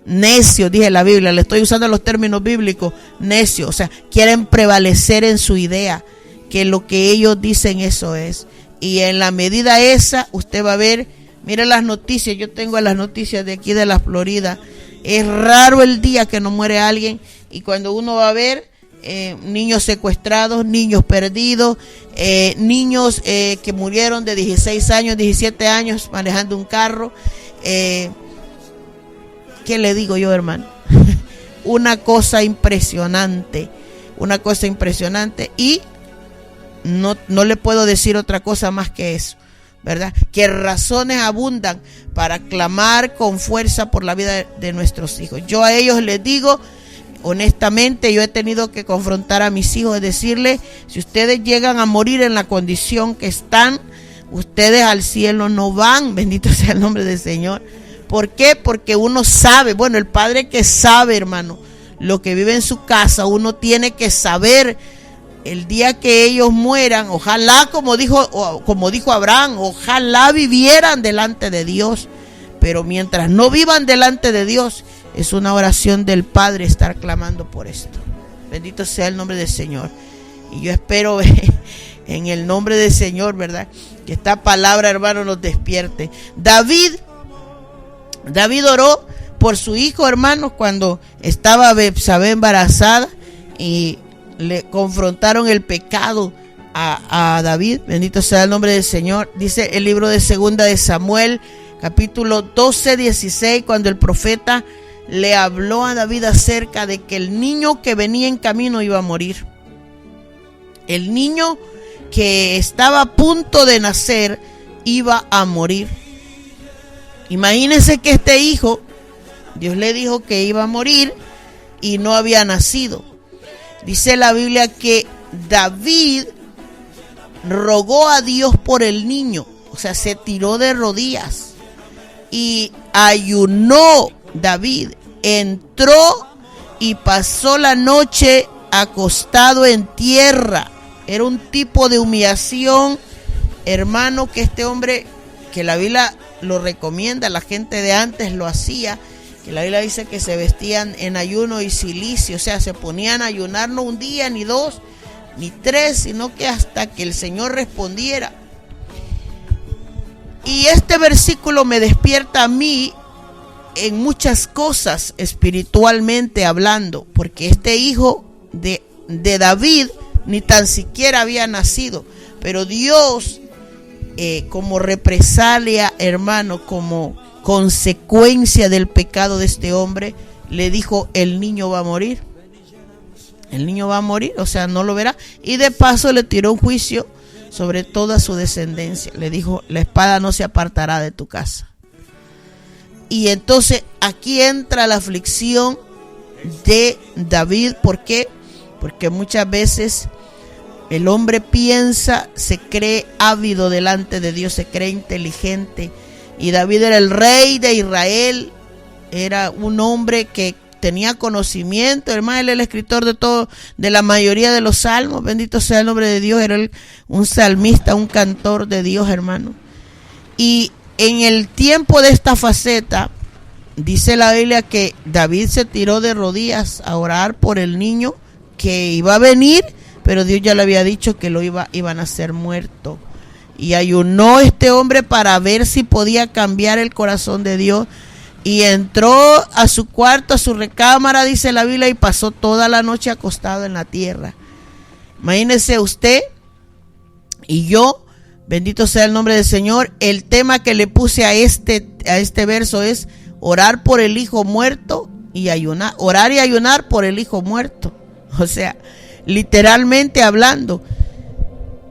Necio, dije la Biblia, le estoy usando los términos bíblicos, necio, o sea, quieren prevalecer en su idea, que lo que ellos dicen eso es. Y en la medida esa, usted va a ver, mire las noticias, yo tengo las noticias de aquí de la Florida, es raro el día que no muere alguien, y cuando uno va a ver, niños secuestrados, niños perdidos, niños que murieron de 16 años, 17 años manejando un carro, ¿qué le digo yo, hermano? Una cosa impresionante, y no le puedo decir otra cosa más que eso, ¿verdad? Que razones abundan para clamar con fuerza por la vida de nuestros hijos. Yo a ellos les digo, honestamente, yo he tenido que confrontar a mis hijos y decirles, si ustedes llegan a morir en la condición que están, ustedes al cielo no van, bendito sea el nombre del Señor. ¿Por qué? Porque uno sabe, bueno, el padre que sabe, hermano, lo que vive en su casa, uno tiene que saber el día que ellos mueran, ojalá, como dijo Abraham, ojalá vivieran delante de Dios, pero mientras no vivan delante de Dios, es una oración del Padre estar clamando por esto. Bendito sea el nombre del Señor. Y yo espero en el nombre del Señor, ¿verdad?, que esta palabra, hermano, nos despierte. David oró por su hijo, hermanos, cuando estaba Betsabé embarazada y le confrontaron el pecado a David. Bendito sea el nombre del Señor. Dice el libro de Segunda de Samuel, capítulo 12, 16, cuando el profeta le habló a David acerca de que el niño que venía en camino iba a morir. El niño que estaba a punto de nacer iba a morir. Imagínense que este hijo, Dios le dijo que iba a morir y no había nacido. Dice la Biblia que David rogó a Dios por el niño, o sea, se tiró de rodillas y ayunó. David entró y pasó la noche acostado en tierra. Era un tipo de humillación, hermano, que este hombre, que la Biblia lo recomienda, la gente de antes lo hacía, que la Biblia dice que se vestían en ayuno y cilicio, o sea, se ponían a ayunar no un día, ni dos, ni tres, sino que hasta que el Señor respondiera. Y este versículo me despierta a mí en muchas cosas espiritualmente hablando, porque este hijo de David ni tan siquiera había nacido, pero Dios, como represalia, hermano, como consecuencia del pecado de este hombre, le dijo: el niño va a morir, o sea, no lo verá, y de paso le tiró un juicio sobre toda su descendencia. Le dijo: la espada no se apartará de tu casa. Y entonces aquí entra la aflicción de David. ¿Por qué? Porque muchas veces el hombre piensa, se cree ávido delante de Dios, se cree inteligente. Y David era el rey de Israel, era un hombre que tenía conocimiento, hermano. Él es el escritor de todo, de la mayoría de los salmos. Bendito sea el nombre de Dios. Era un salmista, un cantor de Dios, hermano. Y en el tiempo de esta faceta, dice la Biblia que David se tiró de rodillas a orar por el niño que iba a venir, pero Dios ya le había dicho que iban a ser muerto. Y ayunó este hombre para ver si podía cambiar el corazón de Dios. Y entró a su cuarto, a su recámara, dice la Biblia, y pasó toda la noche acostado en la tierra. Imagínese usted y yo, bendito sea el nombre del Señor. El tema que le puse a este verso es orar por el hijo muerto y ayunar. Orar y ayunar por el hijo muerto. O sea, literalmente hablando.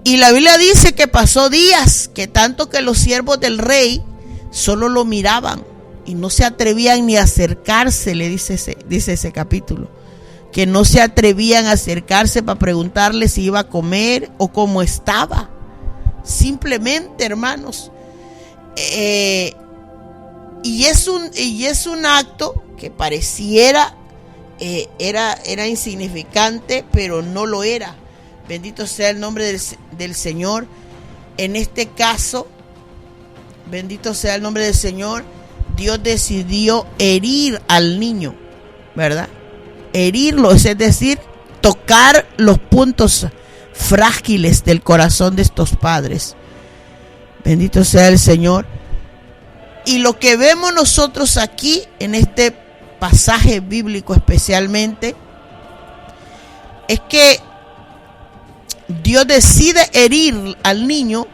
Y la Biblia dice que pasó días, que tanto que los siervos del rey solo lo miraban y no se atrevían ni a acercarse, dice ese capítulo, que no se atrevían a acercarse para preguntarle si iba a comer o cómo estaba. Simplemente, hermanos, y es un acto que pareciera era insignificante, pero no lo era. Bendito sea el nombre del Señor. En este caso, bendito sea el nombre del Señor, Dios decidió herir al niño, ¿verdad? Herirlo, es decir, tocar los puntos frágiles del corazón de estos padres. Bendito sea el Señor. Y lo que vemos nosotros aquí, en este pasaje bíblico especialmente, es que Dios decide herir al niño.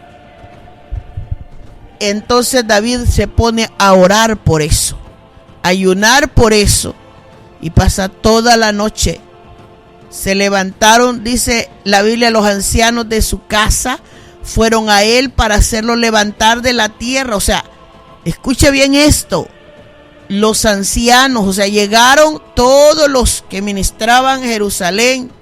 Entonces David se pone a orar por eso, a ayunar por eso, y pasa toda la noche. Se levantaron, dice la Biblia, los ancianos de su casa fueron a él para hacerlo levantar de la tierra. O sea, escuche bien esto, los ancianos, o sea, llegaron todos los que ministraban en Jerusalén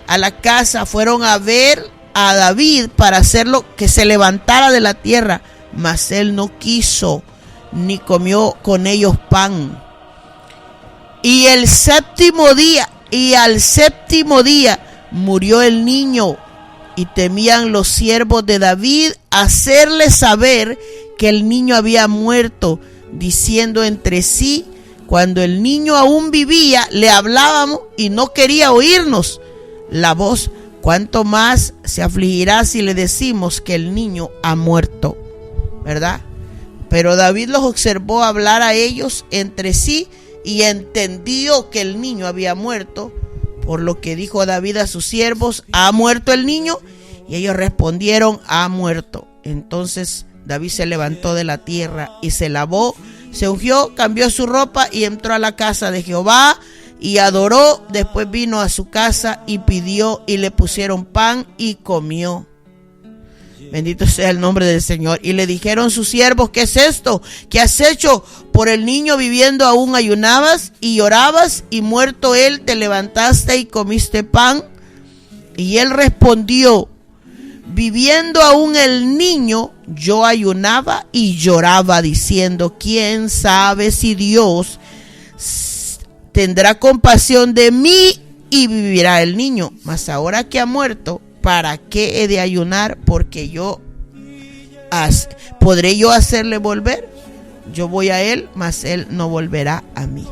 a la casa, fueron a ver a David para hacerlo que se levantara de la tierra, mas él no quiso ni comió con ellos pan. Y al séptimo día murió el niño, y temían los siervos de David hacerle saber que el niño había muerto, diciendo entre sí: cuando el niño aún vivía, le hablábamos y no quería oírnos la voz, cuánto más se afligirá si le decimos que el niño ha muerto, ¿verdad? Pero David los observó hablar a ellos entre sí y entendió que el niño había muerto, por lo que dijo David a sus siervos: ¿ha muerto el niño? Y ellos respondieron: ha muerto. Entonces David se levantó de la tierra y se lavó, se ungió, cambió su ropa y entró a la casa de Jehová y adoró. Después vino a su casa y pidió, y le pusieron pan y comió. Bendito sea el nombre del Señor. Y le dijeron sus siervos: ¿qué es esto? ¿Qué has hecho? Por el niño viviendo aún ayunabas y llorabas, y muerto él te levantaste y comiste pan. Y él respondió: viviendo aún el niño, yo ayunaba y lloraba, diciendo: ¿quién sabe si Dios tendrá compasión de mí y vivirá el niño? Mas ahora que ha muerto, ¿para qué he de ayunar? Porque ¿podré yo hacerle volver? Yo voy a él, mas él no volverá a mí.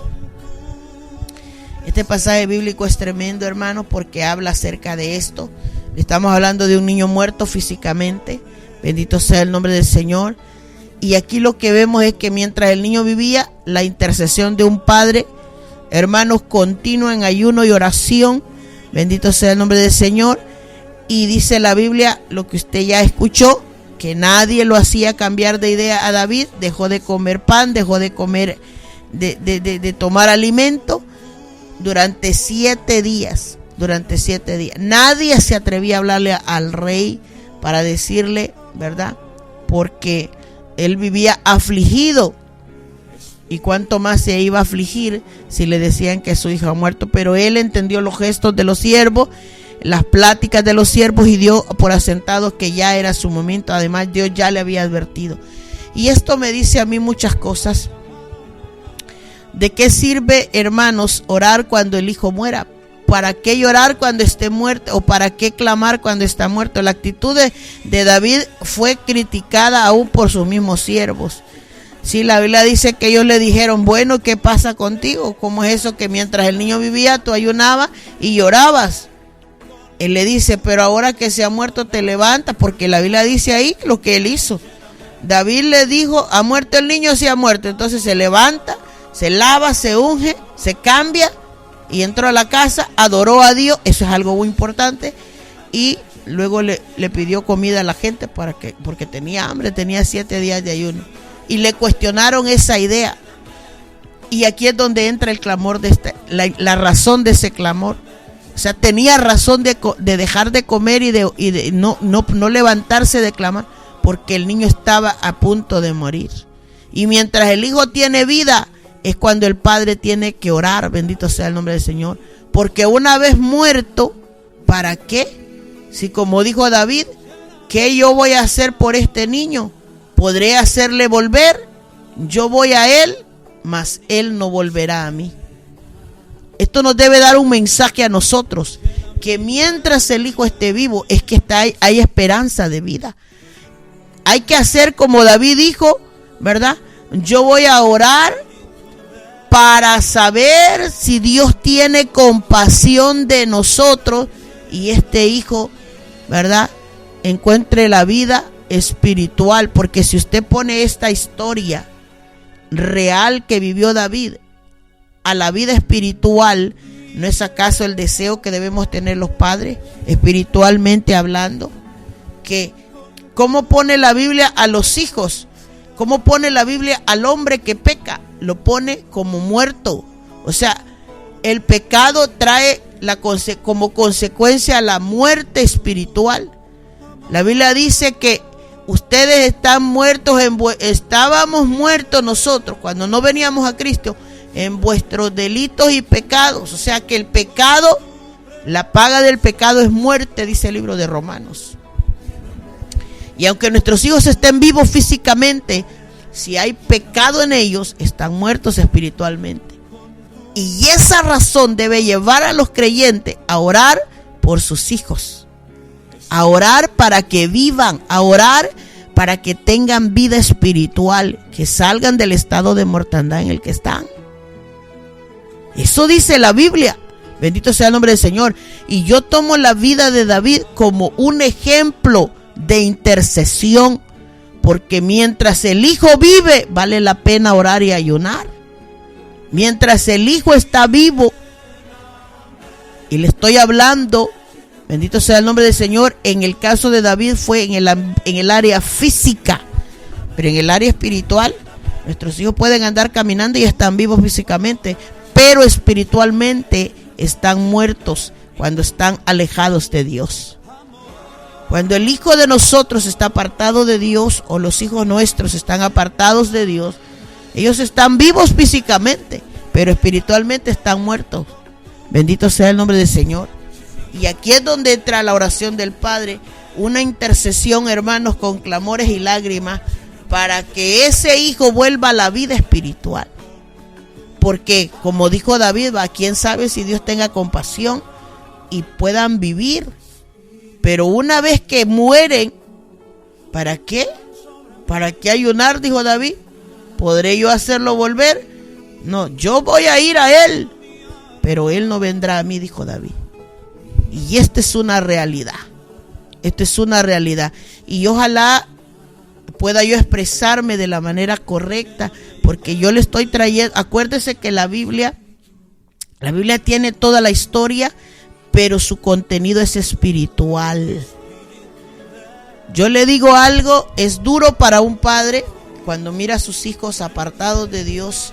Este pasaje bíblico es tremendo, hermanos, porque habla acerca de esto. Estamos hablando de un niño muerto físicamente. Bendito sea el nombre del Señor. Y aquí lo que vemos es que mientras el niño vivía, la intercesión de un padre, hermanos, continua en ayuno y oración. Bendito sea el nombre del Señor. Y dice la Biblia, lo que usted ya escuchó, que nadie lo hacía cambiar de idea a David. Dejó de comer pan, dejó de comer, de tomar alimento durante 7 días. Durante 7 días. Nadie se atrevía a hablarle al rey para decirle, ¿verdad? Porque él vivía afligido. Y cuánto más se iba a afligir si le decían que su hijo ha muerto. Pero él entendió los gestos de los siervos, las pláticas de los siervos, y dio por asentado que ya era su momento. Además, Dios ya le había advertido. Y esto me dice a mí muchas cosas. ¿De qué sirve, hermanos, orar cuando el hijo muera? ¿Para qué llorar cuando esté muerto? ¿O para qué clamar cuando está muerto? La actitud de David fue criticada aún por sus mismos siervos. Sí, la Biblia dice que ellos le dijeron, bueno, ¿qué pasa contigo? ¿Cómo es eso que mientras el niño vivía tú ayunabas y llorabas? Él le dice, pero ahora que se ha muerto te levantas, porque la Biblia dice ahí lo que él hizo. David le dijo, ¿ha muerto el niño? Sí, ha muerto. Entonces se levanta, se lava, se unge, se cambia y entró a la casa, adoró a Dios, eso es algo muy importante, y luego le pidió comida a la gente porque tenía hambre, tenía 7 días de ayuno. Y le cuestionaron esa idea. Y aquí es donde entra el clamor la razón de ese clamor. O sea, tenía razón de dejar de comer y de no levantarse de clamar, porque el niño estaba a punto de morir. Y mientras el hijo tiene vida, es cuando el padre tiene que orar, bendito sea el nombre del Señor. Porque una vez muerto, ¿para qué? Si como dijo David, ¿qué yo voy a hacer por este niño? ¿Podré hacerle volver? Yo voy a él, mas él no volverá a mí. Esto nos debe dar un mensaje a nosotros, que mientras el hijo esté vivo, es que hay esperanza de vida. Hay que hacer como David dijo, ¿verdad? Yo voy a orar para saber si Dios tiene compasión de nosotros y este hijo, ¿verdad?, encuentre la vida espiritual. Porque si usted pone esta historia real que vivió David a la vida espiritual, ¿no es acaso el deseo que debemos tener los padres, espiritualmente hablando? Que ¿cómo pone la Biblia a los hijos? ¿Cómo pone la Biblia al hombre que peca? Lo pone como muerto. O sea, el pecado trae como consecuencia la muerte espiritual. La Biblia dice que ustedes están muertos, estábamos muertos nosotros cuando no veníamos a Cristo en vuestros delitos y pecados. O sea que el pecado, la paga del pecado es muerte, dice el libro de Romanos. Y aunque nuestros hijos estén vivos físicamente, si hay pecado en ellos, están muertos espiritualmente. Y esa razón debe llevar a los creyentes a orar por sus hijos, a orar para que vivan, a orar para que tengan vida espiritual, que salgan del estado de mortandad en el que están. Eso dice la Biblia. Bendito sea el nombre del Señor. Y yo tomo la vida de David como un ejemplo de intercesión, porque mientras el hijo vive, vale la pena orar y ayunar. Mientras el hijo está vivo, y le estoy hablando, bendito sea el nombre del Señor, en el caso de David fue en el área física, pero en el área espiritual, nuestros hijos pueden andar caminando y están vivos físicamente, pero espiritualmente están muertos cuando están alejados de Dios. Cuando el hijo de nosotros está apartado de Dios, o los hijos nuestros están apartados de Dios, ellos están vivos físicamente, pero espiritualmente están muertos. Bendito sea el nombre del Señor. Y aquí es donde entra la oración del Padre, una intercesión, hermanos, con clamores y lágrimas, para que ese hijo vuelva a la vida espiritual. Porque, como dijo David, quién sabe si Dios tenga compasión y puedan vivir. Pero una vez que mueren, ¿para qué? ¿Para qué ayunar? Dijo David. ¿Podré yo hacerlo volver? No, yo voy a ir a él, pero él no vendrá a mí, dijo David. Y esta es una realidad. Esto es una realidad. Y ojalá pueda yo expresarme de la manera correcta, porque yo le estoy trayendo. Acuérdese que la Biblia tiene toda la historia, pero su contenido es espiritual. Yo le digo algo, es duro para un padre cuando mira a sus hijos apartados de Dios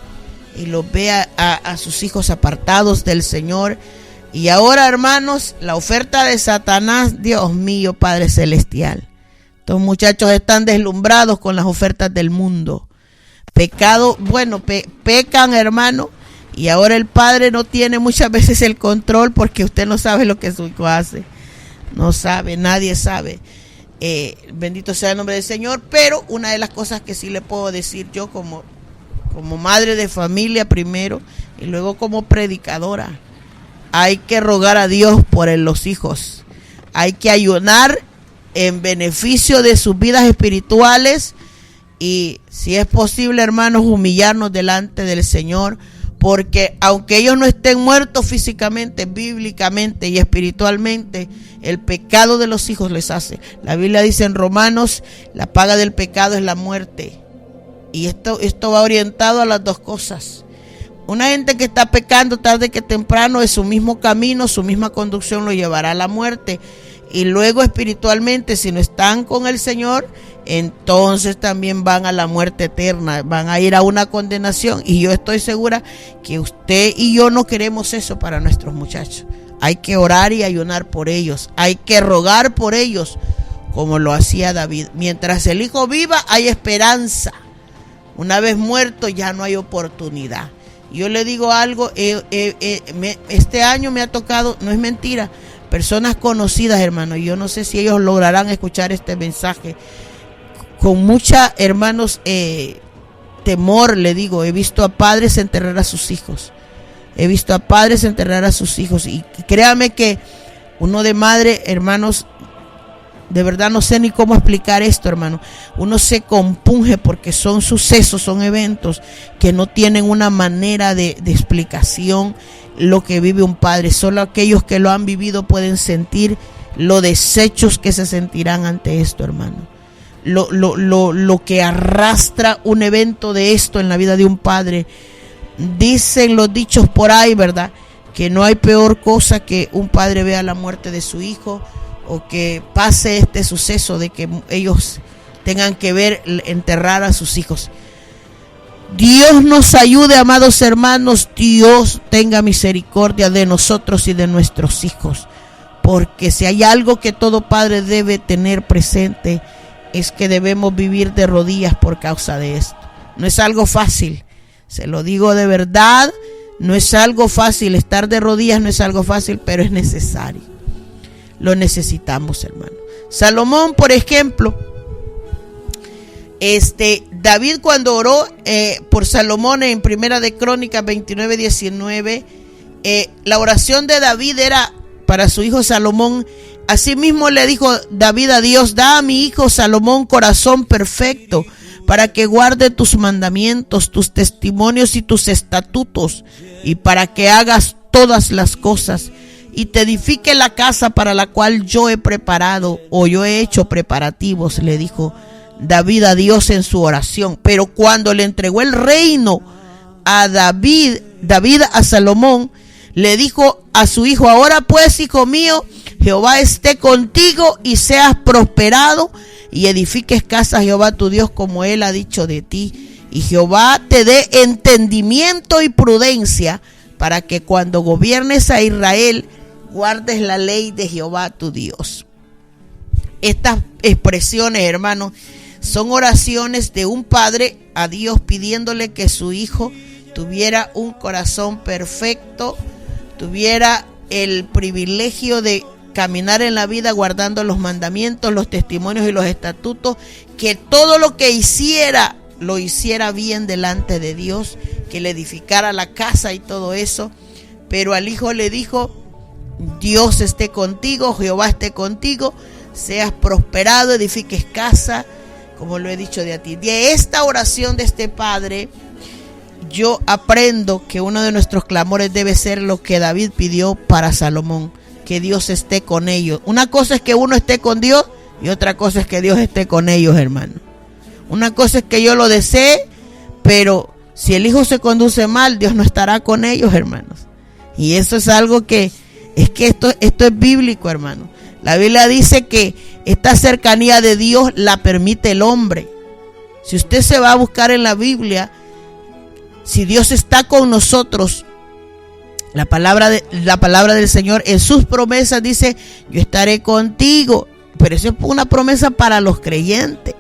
y los ve a sus hijos apartados del Señor. Y ahora, hermanos, la oferta de Satanás, Dios mío, Padre Celestial. Estos muchachos están deslumbrados con las ofertas del mundo. Pecado, bueno, pecan, hermano. Y ahora el padre no tiene muchas veces el control, porque usted no sabe lo que su hijo hace. No sabe, nadie sabe. Bendito sea el nombre del Señor. Pero una de las cosas que sí le puedo decir yo como como madre de familia primero y luego como predicadora. Hay que rogar a Dios por los hijos. Hay que ayunar en beneficio de sus vidas espirituales y, si es posible, hermanos, humillarnos delante del Señor, porque aunque ellos no estén muertos físicamente, bíblicamente y espiritualmente, el pecado de los hijos les hace. La Biblia dice en Romanos, la paga del pecado es la muerte. Y esto va orientado a las dos cosas. Una gente que está pecando tarde que temprano, es su mismo camino, su misma conducción lo llevará a la muerte. Y luego espiritualmente, si no están con el Señor, entonces también van a la muerte eterna, van a ir a una condenación. Y yo estoy segura que usted y yo no queremos eso para nuestros muchachos. Hay que orar y ayunar por ellos, hay que rogar por ellos, como lo hacía David. Mientras el hijo viva, hay esperanza. Una vez muerto, ya no hay oportunidad. Yo le digo algo, este año me ha tocado, no es mentira, personas conocidas, hermano, y yo no sé si ellos lograrán escuchar este mensaje. Con mucha, hermanos, temor, le digo, he visto a padres enterrar a sus hijos. He visto a padres enterrar a sus hijos. Y créame que uno de madre, hermanos, de verdad no sé ni cómo explicar esto, hermano. Uno se compunge porque son sucesos, son eventos que no tienen una manera de explicación lo que vive un padre. Solo aquellos que lo han vivido pueden sentir los desechos que se sentirán ante esto, hermano. Lo que arrastra un evento de esto en la vida de un padre. Dicen los dichos por ahí, ¿verdad?, que no hay peor cosa que un padre vea la muerte de su hijo, o que pase este suceso de que ellos tengan que ver enterrar a sus hijos. Dios nos ayude, amados hermanos. Dios tenga misericordia de nosotros y de nuestros hijos, porque si hay algo que todo padre debe tener presente, es que debemos vivir de rodillas por causa de esto. No es algo fácil, se lo digo de verdad, no es algo fácil. Estar de rodillas no es algo fácil, pero es necesario. Lo necesitamos, hermano. Salomón, por ejemplo, David, cuando oró por Salomón en Primera de Crónicas 29:19, la oración de David era para su hijo Salomón. Asimismo le dijo David a Dios: da a mi hijo Salomón corazón perfecto, para que guarde tus mandamientos, tus testimonios y tus estatutos, y para que hagas todas las cosas y te edifique la casa para la cual yo he preparado, o yo he hecho preparativos, le dijo David a Dios en su oración. Pero cuando le entregó el reino a David a Salomón, le dijo a su hijo: ahora pues, hijo mío, Jehová esté contigo y seas prosperado, y edifiques casa a Jehová tu Dios como él ha dicho de ti, y Jehová te dé entendimiento y prudencia, para que cuando gobiernes a Israel guardes la ley de Jehová tu Dios. Estas expresiones, hermanos, son oraciones de un padre a Dios pidiéndole que su hijo tuviera un corazón perfecto, tuviera el privilegio de caminar en la vida guardando los mandamientos, los testimonios y los estatutos, que todo lo que hiciera lo hiciera bien delante de Dios, que le edificara la casa y todo eso. Pero al hijo le dijo: Dios esté contigo, Jehová esté contigo, seas prosperado, edifiques casa, como lo he dicho de a ti. De esta oración de este padre, yo aprendo que uno de nuestros clamores debe ser lo que David pidió para Salomón: que Dios esté con ellos. Una cosa es que uno esté con Dios y otra cosa es que Dios esté con ellos, hermano. Una cosa es que yo lo desee, pero si el hijo se conduce mal, Dios no estará con ellos, hermanos. Y eso es algo que esto es bíblico, hermano. La Biblia dice que esta cercanía de Dios la permite el hombre. Si usted se va a buscar en la Biblia, si Dios está con nosotros, la palabra del Señor en sus promesas dice: yo estaré contigo. Pero eso es una promesa para los creyentes.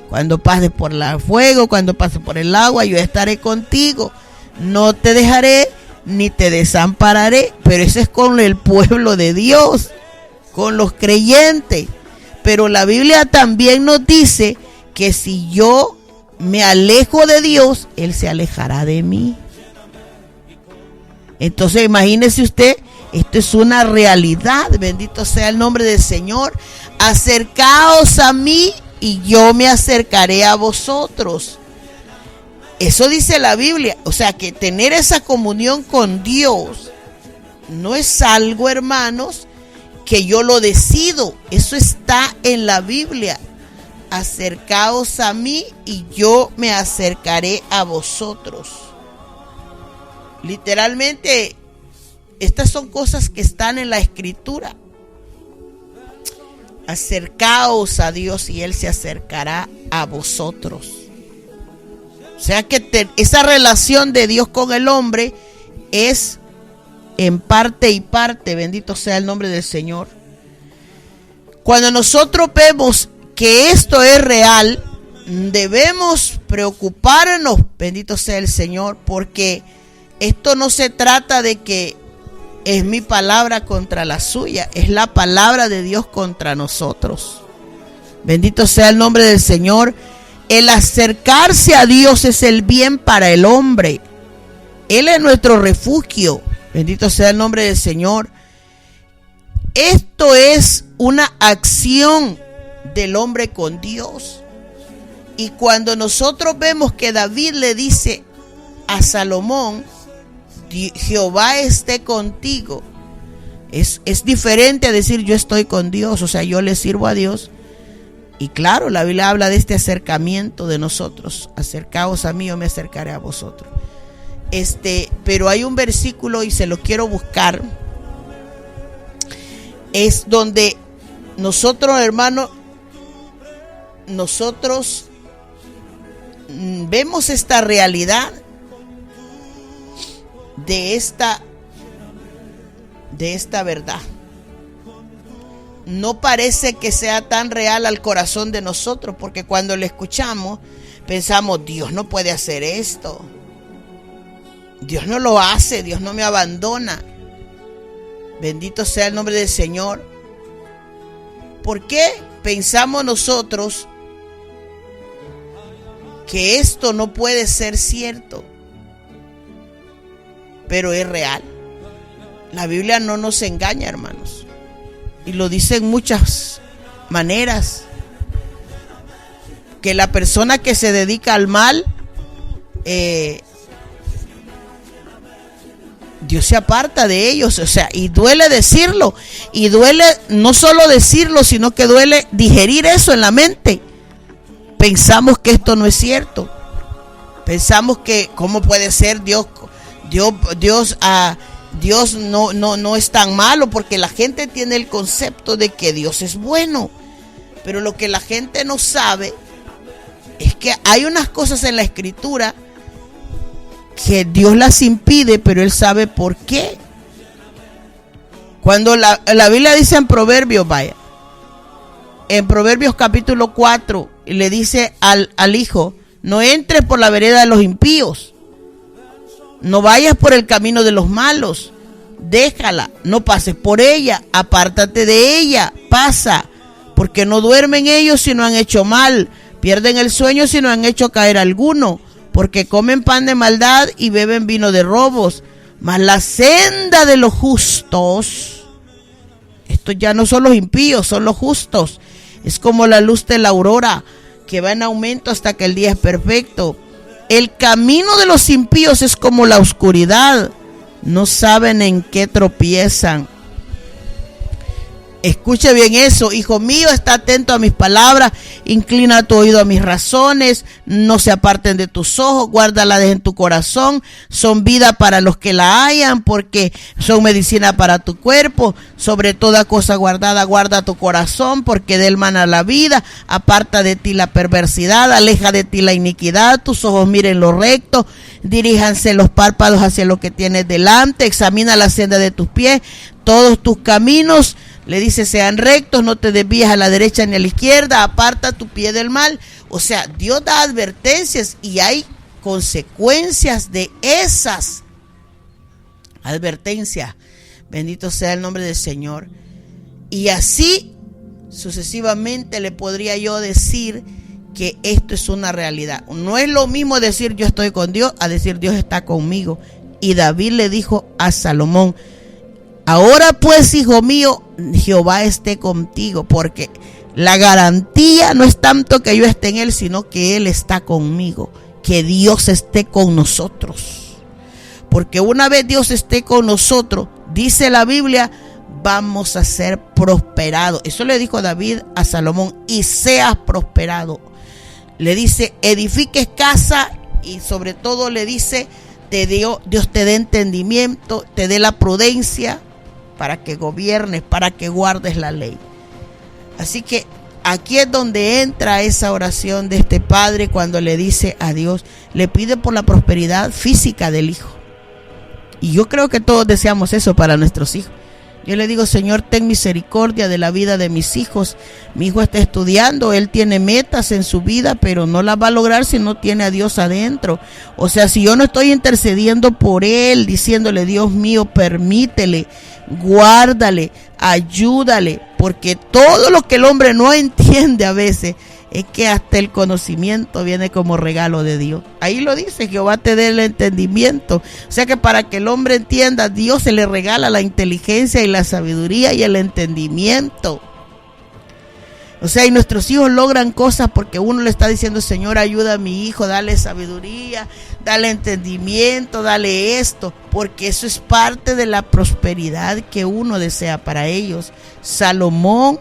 Cuando pases por el fuego, cuando pases por el agua, yo estaré contigo. No te dejaré ni te desampararé. Pero eso es con el pueblo de Dios, con los creyentes. Pero la Biblia también nos dice que si yo me alejo de Dios, Él se alejará de mí. Entonces imagínese usted, esto es una realidad. Bendito sea el nombre del Señor. Acercaos a mí y yo me acercaré a vosotros. Eso dice la Biblia. O sea que tener esa comunión con Dios no es algo, hermanos, que yo lo decido. Eso está en la Biblia. Acercaos a mí y yo me acercaré a vosotros. Literalmente, estas son cosas que están en la Escritura. Acercaos a Dios y Él se acercará a vosotros. O sea que esa relación de Dios con el hombre es en parte y parte. Bendito sea el nombre del Señor. Cuando nosotros vemos que esto es real, debemos preocuparnos, bendito sea el Señor, porque esto no se trata de que es mi palabra contra la suya, es la palabra de Dios contra nosotros. Bendito sea el nombre del Señor. El acercarse a Dios es el bien para el hombre. Él es nuestro refugio. Bendito sea el nombre del Señor. Esto es una acción del hombre con Dios. Y cuando nosotros vemos que David le dice a Salomón, Jehová esté contigo, es diferente a decir yo estoy con Dios, o sea, yo le sirvo a Dios. Y claro, la Biblia habla de este acercamiento de nosotros. Acercaos a mí, yo me acercaré a vosotros. Pero hay un versículo y se lo quiero buscar. Es donde nosotros, hermanos, nosotros vemos esta realidad de esta verdad. No parece que sea tan real al corazón de nosotros, porque cuando le escuchamos pensamos, Dios no puede hacer esto, Dios no lo hace, Dios no me abandona. Bendito sea el nombre del Señor. ¿Por qué pensamos nosotros que esto no puede ser cierto? Pero es real. La Biblia no nos engaña, hermanos. Y lo dice en muchas maneras. Que la persona que se dedica al mal, Dios se aparta de ellos. O sea, y duele decirlo. Y duele no solo decirlo, sino que duele digerir eso en la mente. Pensamos que esto no es cierto. Pensamos que, ¿cómo puede ser Dios no es tan malo? Porque la gente tiene el concepto de que Dios es bueno. Pero lo que la gente no sabe es que hay unas cosas en la Escritura que Dios las impide, pero Él sabe por qué. Cuando la Biblia dice en Proverbios, en Proverbios capítulo 4, le dice al hijo, no entres por la vereda de los impíos, no vayas por el camino de los malos, déjala, no pases por ella, apártate de ella, pasa, porque no duermen ellos si no han hecho mal, pierden el sueño si no han hecho caer alguno, porque comen pan de maldad y beben vino de robos, mas la senda de los justos, estos ya no son los impíos, son los justos, es como la luz de la aurora, que va en aumento hasta que el día es perfecto. El camino de los impíos es como la oscuridad, no saben en qué tropiezan. Escuche bien eso, hijo mío, está atento a mis palabras, inclina tu oído a mis razones, no se aparten de tus ojos, guárdalas en tu corazón, son vida para los que la hallan, porque son medicina para tu cuerpo. Sobre toda cosa guardada, guarda tu corazón, porque de él mana la vida. Aparta de ti la perversidad, aleja de ti la iniquidad, tus ojos miren lo recto, diríjanse los párpados hacia lo que tienes delante, examina la senda de tus pies, todos tus caminos, le dice, sean rectos, no te desvíes a la derecha ni a la izquierda, aparta tu pie del mal. O sea, Dios da advertencias y hay consecuencias de esas advertencias. Bendito sea el nombre del Señor. Y así sucesivamente le podría yo decir que esto es una realidad. No es lo mismo decir yo estoy con Dios a decir Dios está conmigo. Y David le dijo a Salomón: ahora pues, hijo mío, Jehová esté contigo, porque la garantía no es tanto que yo esté en él, sino que él está conmigo, que Dios esté con nosotros. Porque una vez Dios esté con nosotros, dice la Biblia, vamos a ser prosperados. Eso le dijo David a Salomón: y seas prosperado. Le dice, edifiques casa, y sobre todo le dice, Dios te dé entendimiento, te dé la prudencia para que gobiernes, para que guardes la ley. Así que aquí es donde entra esa oración de este padre cuando le dice a Dios, le pide por la prosperidad física del hijo. Y yo creo que todos deseamos eso para nuestros hijos. Yo le digo: Señor, ten misericordia de la vida de mis hijos. Mi hijo está estudiando, él tiene metas en su vida, pero no las va a lograr si no tiene a Dios adentro. O sea, si yo no estoy intercediendo por él, diciéndole: Dios mío, permítele, guárdale, ayúdale, porque todo lo que el hombre no entiende a veces es que hasta el conocimiento viene como regalo de Dios. Ahí lo dice, Jehová te dé el entendimiento. O sea que para que el hombre entienda, Dios se le regala la inteligencia y la sabiduría y el entendimiento. O sea, y nuestros hijos logran cosas porque uno le está diciendo: Señor, ayuda a mi hijo, dale sabiduría, dale entendimiento, dale esto, porque eso es parte de la prosperidad que uno desea para ellos. Salomón,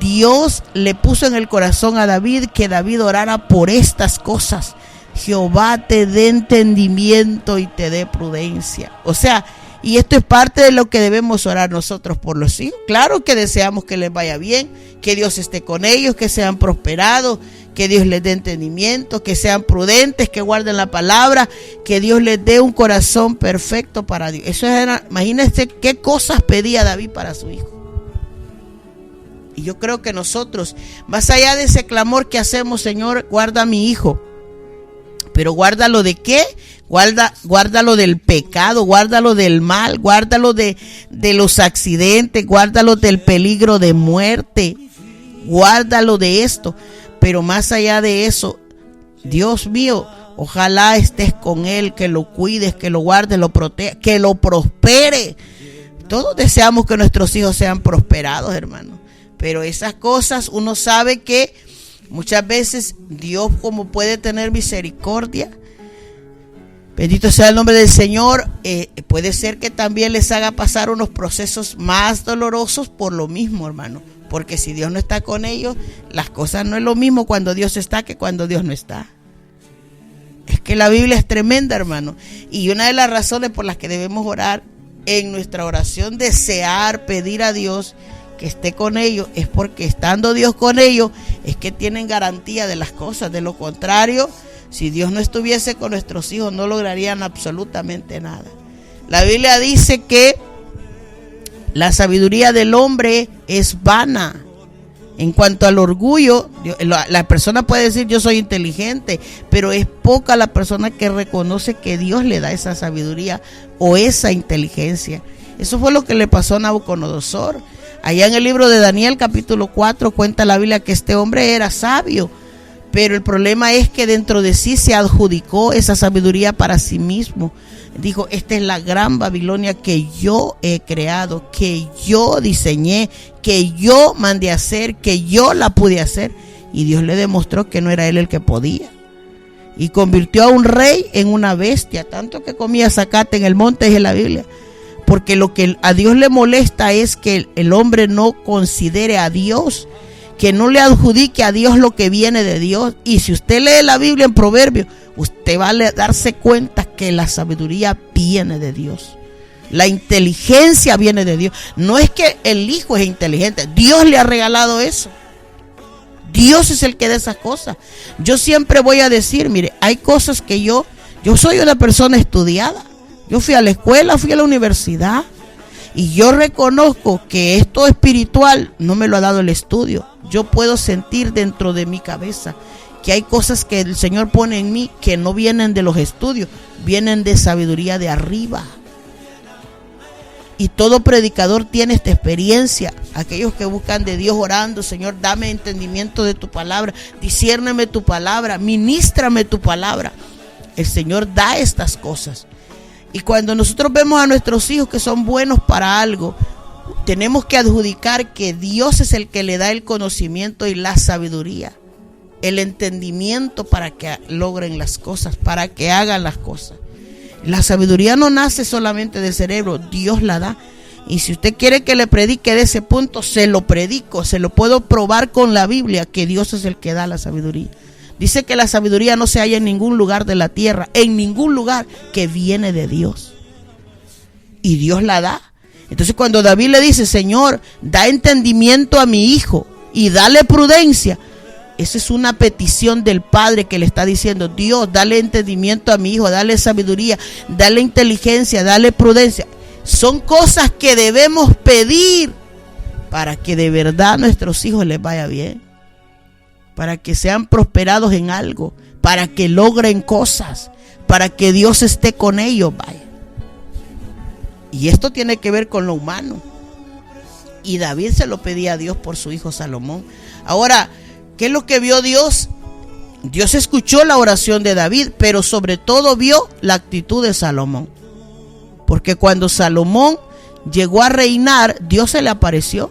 Dios le puso en el corazón a David que David orara por estas cosas. Jehová te dé entendimiento y te dé prudencia. O sea, y esto es parte de lo que debemos orar nosotros por los hijos. Claro que deseamos que les vaya bien, que Dios esté con ellos, que sean prosperados, que Dios les dé entendimiento, que sean prudentes, que guarden la palabra, que Dios les dé un corazón perfecto para Dios. Eso era, imagínense qué cosas pedía David para su hijo. Y yo creo que nosotros, más allá de ese clamor que hacemos: Señor, guarda a mi hijo, pero guárdalo ¿de qué? Guárdalo del pecado, guárdalo del mal, guárdalo de los accidentes, guárdalo del peligro de muerte, guárdalo de esto. Pero más allá de eso, Dios mío, ojalá estés con él, que lo cuides, que lo guardes, lo proteja, que lo prospere. Todos deseamos que nuestros hijos sean prosperados, hermano. Pero esas cosas uno sabe que muchas veces Dios, como puede tener misericordia, bendito sea el nombre del Señor, puede ser que también les haga pasar unos procesos más dolorosos por lo mismo, hermano. Porque si Dios no está con ellos, las cosas no es lo mismo cuando Dios está que cuando Dios no está. Es que la Biblia es tremenda, hermano. Y una de las razones por las que debemos orar, en nuestra oración desear, pedir a Dios que esté con ellos, es porque estando Dios con ellos es que tienen garantía de las cosas. De lo contrario, si Dios no estuviese con nuestros hijos, no lograrían absolutamente nada. La Biblia dice que la sabiduría del hombre es vana. En cuanto al orgullo, la persona puede decir: yo soy inteligente, pero es poca la persona que reconoce que Dios le da esa sabiduría o esa inteligencia. Eso fue lo que le pasó a Nabucodonosor. Allá en el libro de Daniel capítulo 4 cuenta la Biblia que este hombre era sabio, pero el problema es que dentro de sí se adjudicó esa sabiduría para sí mismo. Dijo: esta es la gran Babilonia que yo he creado, que yo diseñé, que yo mandé a hacer, que yo la pude hacer. Y Dios le demostró que no era él el que podía. Y convirtió a un rey en una bestia, tanto que comía zacate en el monte, dice la Biblia. Porque lo que a Dios le molesta es que el hombre no considere a Dios, que no le adjudique a Dios lo que viene de Dios. Y si usted lee la Biblia en Proverbios, usted va a darse cuenta que la sabiduría viene de Dios. La inteligencia viene de Dios. No es que el hijo es inteligente, Dios le ha regalado eso. Dios es el que da esas cosas. Yo siempre voy a decir, mire, hay cosas que yo soy una persona estudiada. Yo fui a la escuela, fui a la universidad, y yo reconozco que esto espiritual no me lo ha dado el estudio. Yo puedo sentir dentro de mi cabeza que hay cosas que el Señor pone en mí que no vienen de los estudios, vienen de sabiduría de arriba. Y todo predicador tiene esta experiencia. Aquellos que buscan de Dios orando, Señor, dame entendimiento de tu palabra, disciérneme tu palabra, ministrame tu palabra. El Señor da estas cosas. Y cuando nosotros vemos a nuestros hijos que son buenos para algo, tenemos que adjudicar que Dios es el que le da el conocimiento y la sabiduría, el entendimiento para que logren las cosas, para que hagan las cosas. La sabiduría no nace solamente del cerebro, Dios la da. Y si usted quiere que le predique de ese punto, se lo predico, se lo puedo probar con la Biblia, que Dios es el que da la sabiduría. Dice que la sabiduría no se halla en ningún lugar de la tierra, en ningún lugar, que viene de Dios. Y Dios la da. Entonces cuando David le dice, Señor, da entendimiento a mi hijo y dale prudencia, esa es una petición del Padre que le está diciendo, Dios, dale entendimiento a mi hijo, dale sabiduría, dale inteligencia, dale prudencia. Son cosas que debemos pedir para que de verdad a nuestros hijos les vaya bien, para que sean prosperados en algo, para que logren cosas, para que Dios esté con ellos, vaya. Y esto tiene que ver con lo humano. Y David se lo pedía a Dios por su hijo Salomón. Ahora, ¿qué es lo que vio Dios? Dios escuchó la oración de David, pero sobre todo vio la actitud de Salomón. Porque cuando Salomón llegó a reinar, Dios se le apareció.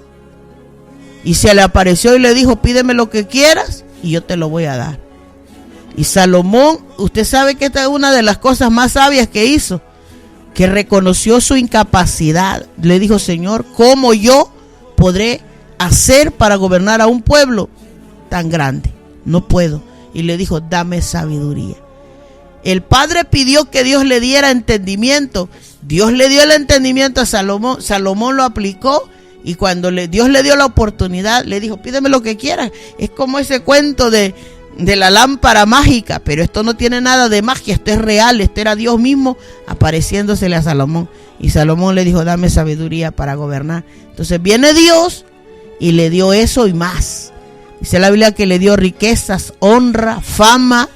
Y se le apareció y le dijo, pídeme lo que quieras y yo te lo voy a dar. Y Salomón, usted sabe que esta es una de las cosas más sabias que hizo, que reconoció su incapacidad. Le dijo, Señor, ¿cómo yo podré hacer para gobernar a un pueblo tan grande? No puedo. Y le dijo, dame sabiduría. El padre pidió que Dios le diera entendimiento. Dios le dio el entendimiento a Salomón. Salomón lo aplicó. Y cuando Dios le dio la oportunidad, le dijo, pídeme lo que quieras. Es como ese cuento de la lámpara mágica, pero esto no tiene nada de magia, esto es real. Este era Dios mismo apareciéndosele a Salomón. Y Salomón le dijo, dame sabiduría para gobernar. Entonces viene Dios y le dio eso y más. Dice la Biblia que le dio riquezas, honra, fama,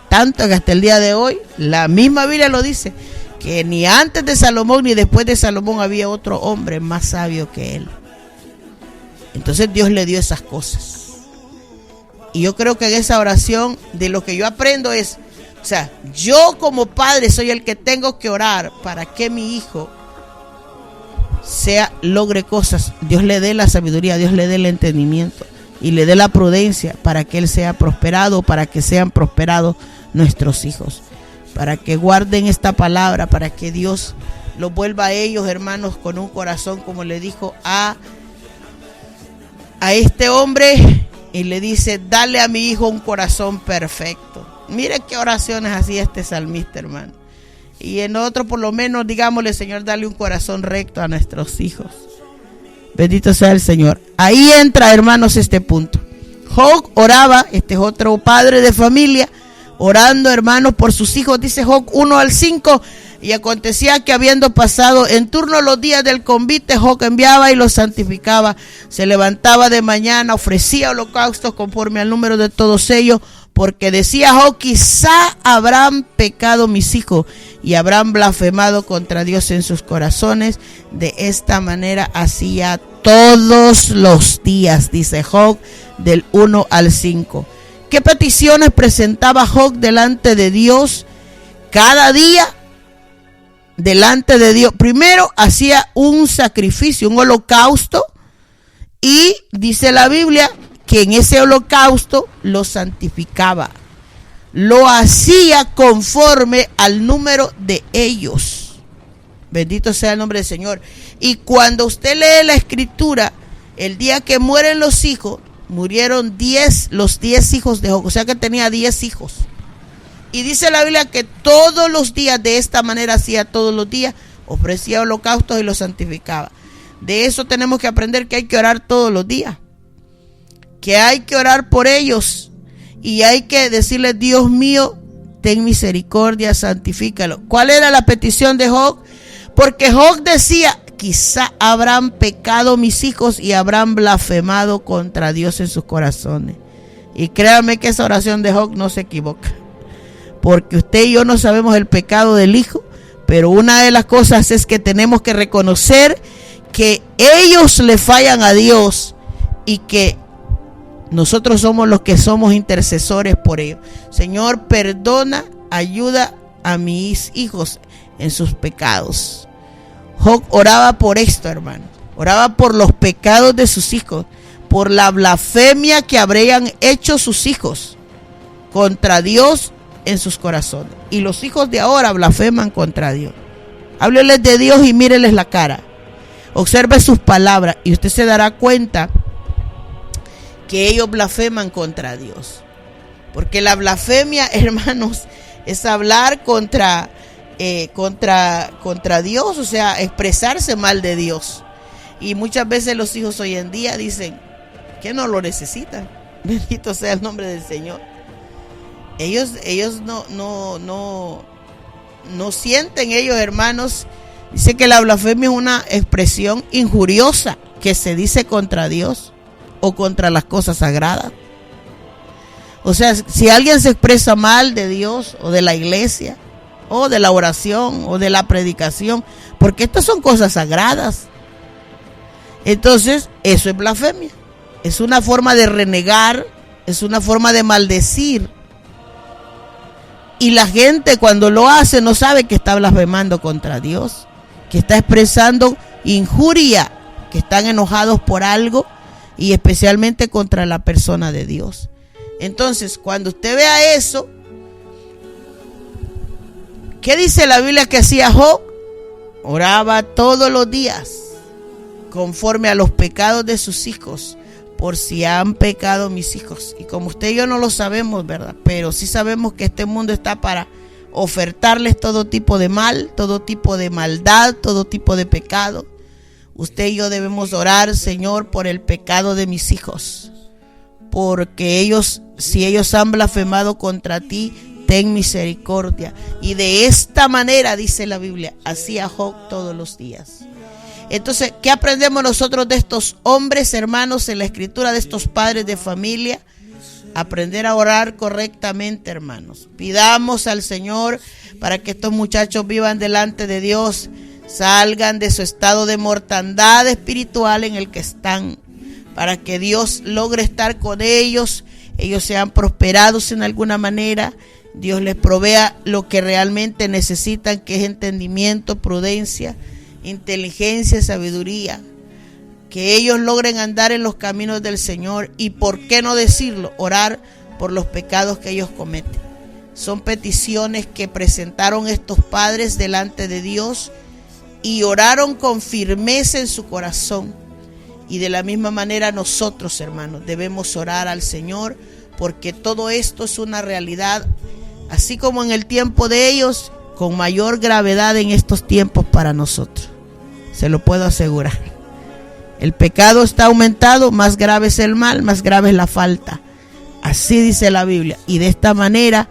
tanto que hasta el día de hoy, la misma Biblia lo dice, que ni antes de Salomón ni después de Salomón había otro hombre más sabio que él. Entonces Dios le dio esas cosas. Y yo creo que en esa oración, de lo que yo aprendo es, o sea, yo como padre soy el que tengo que orar para que mi hijo logre cosas. Dios le dé la sabiduría, Dios le dé el entendimiento y le dé la prudencia para que él sea prosperado, para que sean prosperados nuestros hijos, para que guarden esta palabra, para que Dios los vuelva a ellos, hermanos, con un corazón, como le dijo a este hombre, y le dice, dale a mi hijo un corazón perfecto. Mire qué oraciones hacía este salmista, hermano. Y en otro, por lo menos, digámosle, Señor, dale un corazón recto a nuestros hijos. Bendito sea el Señor. Ahí entra, hermanos, este punto. Job oraba, este es otro padre de familia, orando, hermanos, por sus hijos. Dice Job 1-5, y acontecía que habiendo pasado en turno los días del convite, Job enviaba y los santificaba. Se levantaba de mañana, ofrecía holocaustos conforme al número de todos ellos, porque decía Job, quizá habrán pecado mis hijos y habrán blasfemado contra Dios en sus corazones. De esta manera hacía todos los días, dice Job, del 1-5. ¿Qué peticiones presentaba Job delante de Dios cada día? Delante de Dios, primero hacía un sacrificio, un holocausto, y dice la Biblia que en ese holocausto lo santificaba, lo hacía conforme al número de ellos. Bendito sea el nombre del Señor. Y cuando usted lee la escritura, el día que mueren los hijos, murieron los 10 hijos de Job, o sea que tenía 10 hijos. Y dice la Biblia que todos los días, de esta manera hacía todos los días, ofrecía holocaustos y los santificaba. De eso tenemos que aprender, que hay que orar todos los días, que hay que orar por ellos y hay que decirle, Dios mío, ten misericordia, santifícalo. ¿Cuál era la petición de Job? Porque Job decía, quizá habrán pecado mis hijos y habrán blasfemado contra Dios en sus corazones. Y créanme que esa oración de Job no se equivoca, porque usted y yo no sabemos el pecado del hijo, Pero una de las cosas es que tenemos que reconocer que ellos le fallan a Dios y que nosotros somos los que somos intercesores por ellos. Señor, perdona, ayuda a mis hijos en sus pecados. Job oraba por esto, hermano. Oraba por los pecados de sus hijos, por la blasfemia que habrían hecho sus hijos contra Dios en sus corazones. Y los hijos de ahora blasfeman contra Dios. Hábleles de Dios y míreles la cara. Observe sus palabras y usted se dará cuenta que ellos blasfeman contra Dios. Porque la blasfemia, hermanos, es hablar contra Dios, o sea, expresarse mal de Dios. Y muchas veces los hijos hoy en día dicen que no lo necesitan. Bendito sea el nombre del Señor. Ellos no sienten, ellos, hermanos. Dice que la blasfemia es una expresión injuriosa que se dice contra Dios o contra las cosas sagradas. O sea, si alguien se expresa mal de Dios o de la iglesia o de la oración o de la predicación, porque estas son cosas sagradas, entonces eso es blasfemia. Es una forma de renegar, es una forma de maldecir. Y la gente cuando lo hace no sabe que está blasfemando contra Dios, que está expresando injuria, que están enojados por algo y especialmente contra la persona de Dios. Entonces, cuando usted vea eso, ¿qué dice la Biblia que hacía Job? Oraba todos los días, conforme a los pecados de sus hijos, por si han pecado mis hijos. Y como usted y yo no lo sabemos, ¿verdad? Pero sí sabemos que este mundo está para ofertarles todo tipo de mal, todo tipo de maldad, todo tipo de pecado. Usted y yo debemos orar, Señor, por el pecado de mis hijos, porque ellos, si ellos han blasfemado contra ti, ten misericordia. Y de esta manera, dice la Biblia, hacía Job todos los días. Entonces, ¿qué aprendemos nosotros de estos hombres, hermanos, en la escritura, de estos padres de familia? Aprender a orar correctamente, hermanos. Pidamos al Señor para que estos muchachos vivan delante de Dios, salgan de su estado de mortandad espiritual en el que están, para que Dios logre estar con ellos, ellos sean prosperados en alguna manera, Dios les provea lo que realmente necesitan, que es entendimiento, prudencia, inteligencia, sabiduría, que ellos logren andar en los caminos del Señor y, por qué no decirlo, orar por los pecados que ellos cometen. Son peticiones que presentaron estos padres delante de Dios y oraron con firmeza en su corazón. Y de la misma manera nosotros, hermanos, debemos orar al Señor, porque todo esto es una realidad, así como en el tiempo de ellos, con mayor gravedad en estos tiempos para nosotros. Se lo puedo asegurar. El pecado está aumentado, más grave es el mal, más grave es la falta. Así dice la Biblia. Y de esta manera,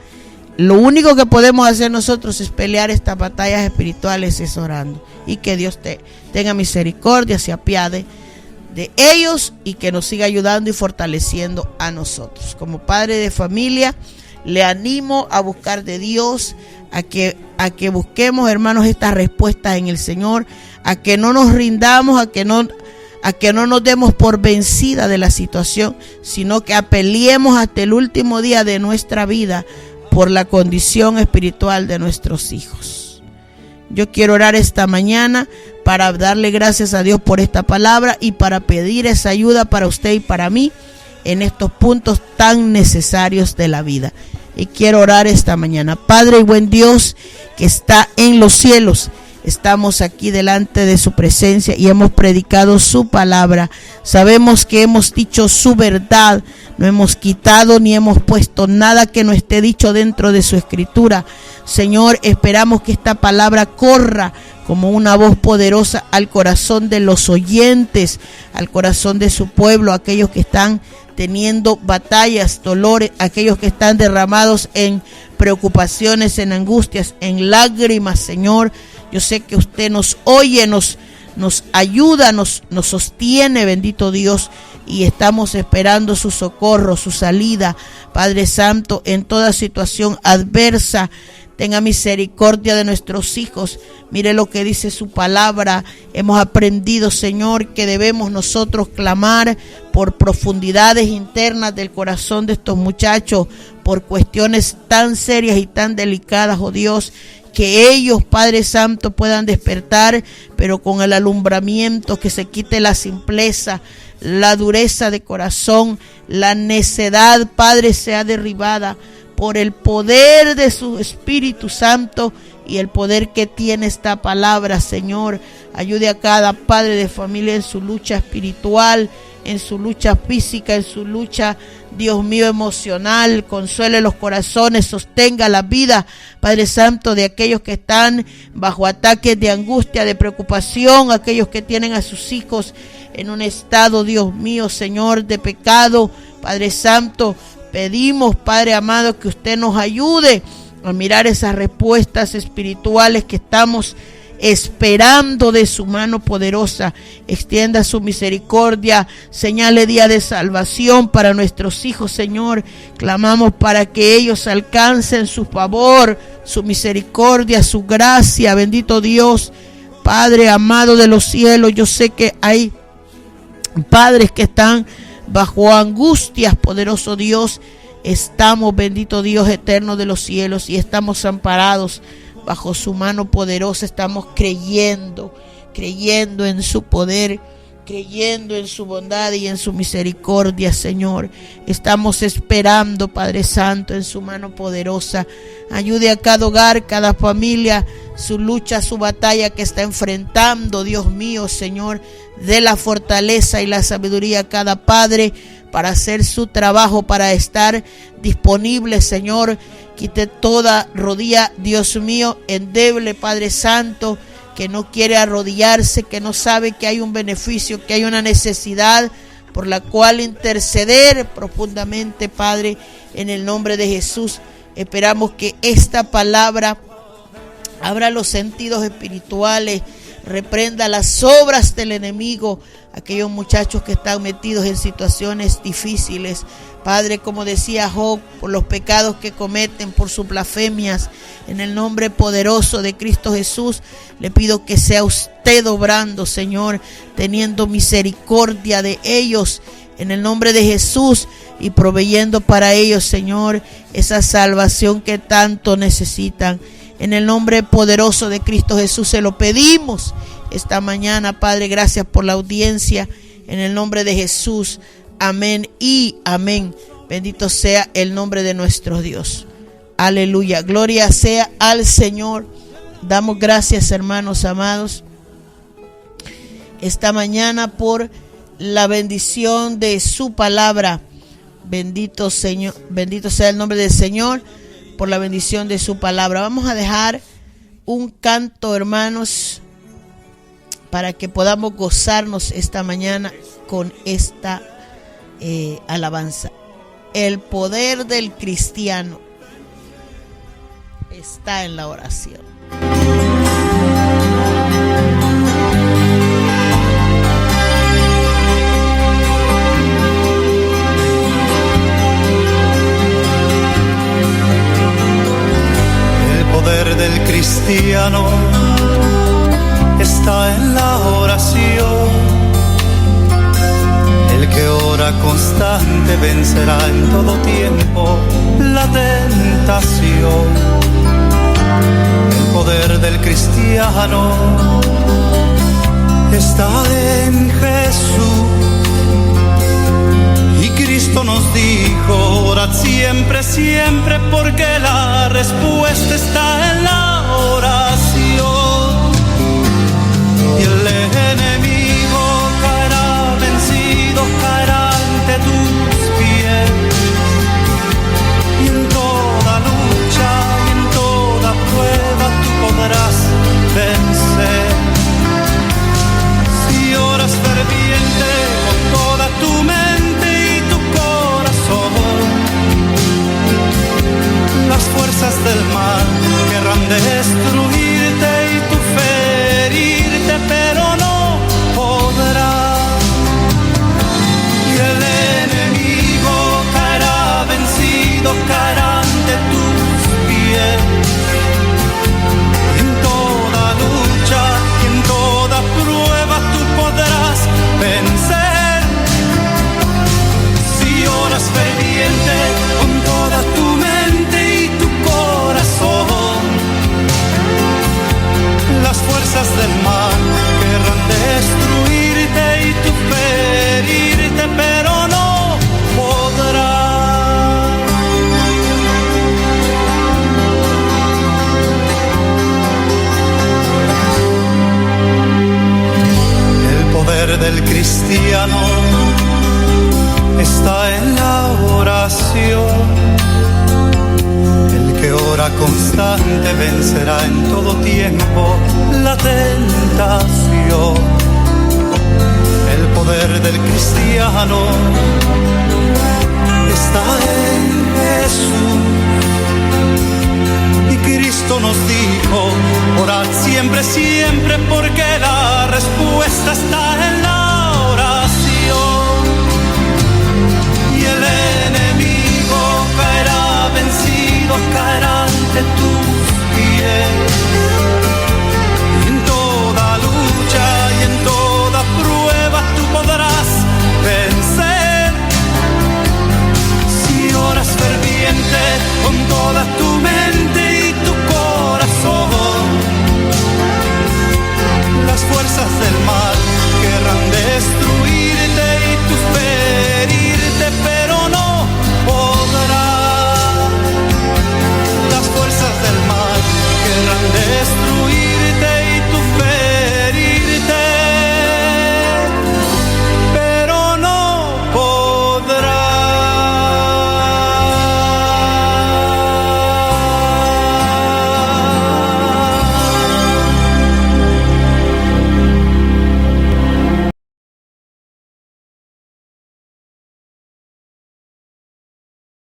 lo único que podemos hacer nosotros es pelear estas batallas espirituales, es orando. Y que Dios tenga misericordia, se apiade de ellos y que nos siga ayudando y fortaleciendo a nosotros. Como padre de familia, le animo a buscar de Dios, a que busquemos, hermanos, estas respuestas en el Señor, a que no nos rindamos, a que no nos demos por vencida de la situación, sino que peleemos hasta el último día de nuestra vida por la condición espiritual de nuestros hijos. Yo quiero orar esta mañana para darle gracias a Dios por esta palabra y para pedir esa ayuda para usted y para mí en estos puntos tan necesarios de la vida. Y quiero orar esta mañana. Padre y buen Dios que está en los cielos, estamos aquí delante de su presencia y hemos predicado su palabra. Sabemos que hemos dicho su verdad, no hemos quitado ni hemos puesto nada que no esté dicho dentro de su escritura. Señor, esperamos que esta palabra corra como una voz poderosa al corazón de los oyentes, al corazón de su pueblo, aquellos que están teniendo batallas, dolores, aquellos que están derramados en preocupaciones, en angustias, en lágrimas. Señor, yo sé que usted nos oye, nos ayuda, nos sostiene, bendito Dios, y estamos esperando su socorro, su salida, Padre Santo, en toda situación adversa. tenga misericordia de nuestros hijos. Mire lo que dice su palabra. Hemos aprendido, Señor, que debemos nosotros clamar por profundidades internas del corazón de estos muchachos, por cuestiones tan serias y tan delicadas, oh Dios, que ellos, Padre Santo, puedan despertar, pero con el alumbramiento, que se quite la simpleza, la dureza de corazón, la necedad, Padre, sea derribada por el poder de su Espíritu Santo y el poder que tiene esta palabra, Señor. Ayude a cada padre de familia en su lucha espiritual, en su lucha física, en su lucha, Dios mío, emocional. Consuele los corazones, sostenga la vida, Padre Santo, de aquellos que están bajo ataques de angustia, de preocupación, aquellos que tienen a sus hijos en un estado, Dios mío, Señor, de pecado. Padre Santo, pedimos, Padre amado, que usted nos ayude a mirar esas respuestas espirituales que estamos esperando de su mano poderosa. Extienda su misericordia, señale día de salvación para nuestros hijos, Señor. Clamamos para que ellos alcancen su favor, su misericordia, su gracia. Bendito Dios, Padre amado de los cielos, yo sé que hay padres que están bajo angustias, poderoso Dios. Estamos, bendito Dios eterno de los cielos, y estamos amparados bajo su mano poderosa. Estamos creyendo en su poder, creyendo en su bondad y en su misericordia, Señor. Estamos esperando, Padre Santo, en su mano poderosa. Ayude a cada hogar, cada familia, su lucha, su batalla que está enfrentando, Dios mío, Señor. Dé la fortaleza y la sabiduría a cada padre para hacer su trabajo, para estar disponible, Señor. Quite toda rodilla, Dios mío, endeble, Padre Santo, que no quiere arrodillarse, que no sabe que hay un beneficio, que hay una necesidad por la cual interceder profundamente, Padre, en el nombre de Jesús. Esperamos que esta palabra abra los sentidos espirituales, reprenda las obras del enemigo, aquellos muchachos que están metidos en situaciones difíciles. Padre, como decía Job, por los pecados que cometen, por sus blasfemias, en el nombre poderoso de Cristo Jesús, le pido que sea usted obrando, Señor, teniendo misericordia de ellos, en el nombre de Jesús, y proveyendo para ellos, Señor, esa salvación que tanto necesitan. En el nombre poderoso de Cristo Jesús se lo pedimos esta mañana, Padre. Gracias por la audiencia, en el nombre de Jesús. Amén y amén. Bendito sea el nombre de nuestro Dios. Aleluya. Gloria sea al Señor. Damos gracias, hermanos amados, esta mañana por la bendición de su palabra. Bendito Señor, bendito sea el nombre del Señor por la bendición de su palabra. Vamos a dejar un canto, hermanos, para que podamos gozarnos esta mañana con esta alabanza. El poder del cristiano está en la oración. El poder del cristiano está en la oración. El que ora constante vencerá en todo tiempo la tentación. El poder del cristiano está en Jesús. Y Cristo nos dijo: orad siempre, siempre, porque la respuesta está en la oración. Y el enemigo caerá vencido, caerá ante tus pies. Y en toda lucha y en toda prueba tú podrás vencer. Si oras ferviente con toda tu mente y tu corazón, las fuerzas del mal querrán destruirte y cristiano está en la oración. El que ora constante vencerá en todo tiempo la tentación. El poder del cristiano está en Jesús. Y Cristo nos dijo, orad siempre, siempre, porque la respuesta está en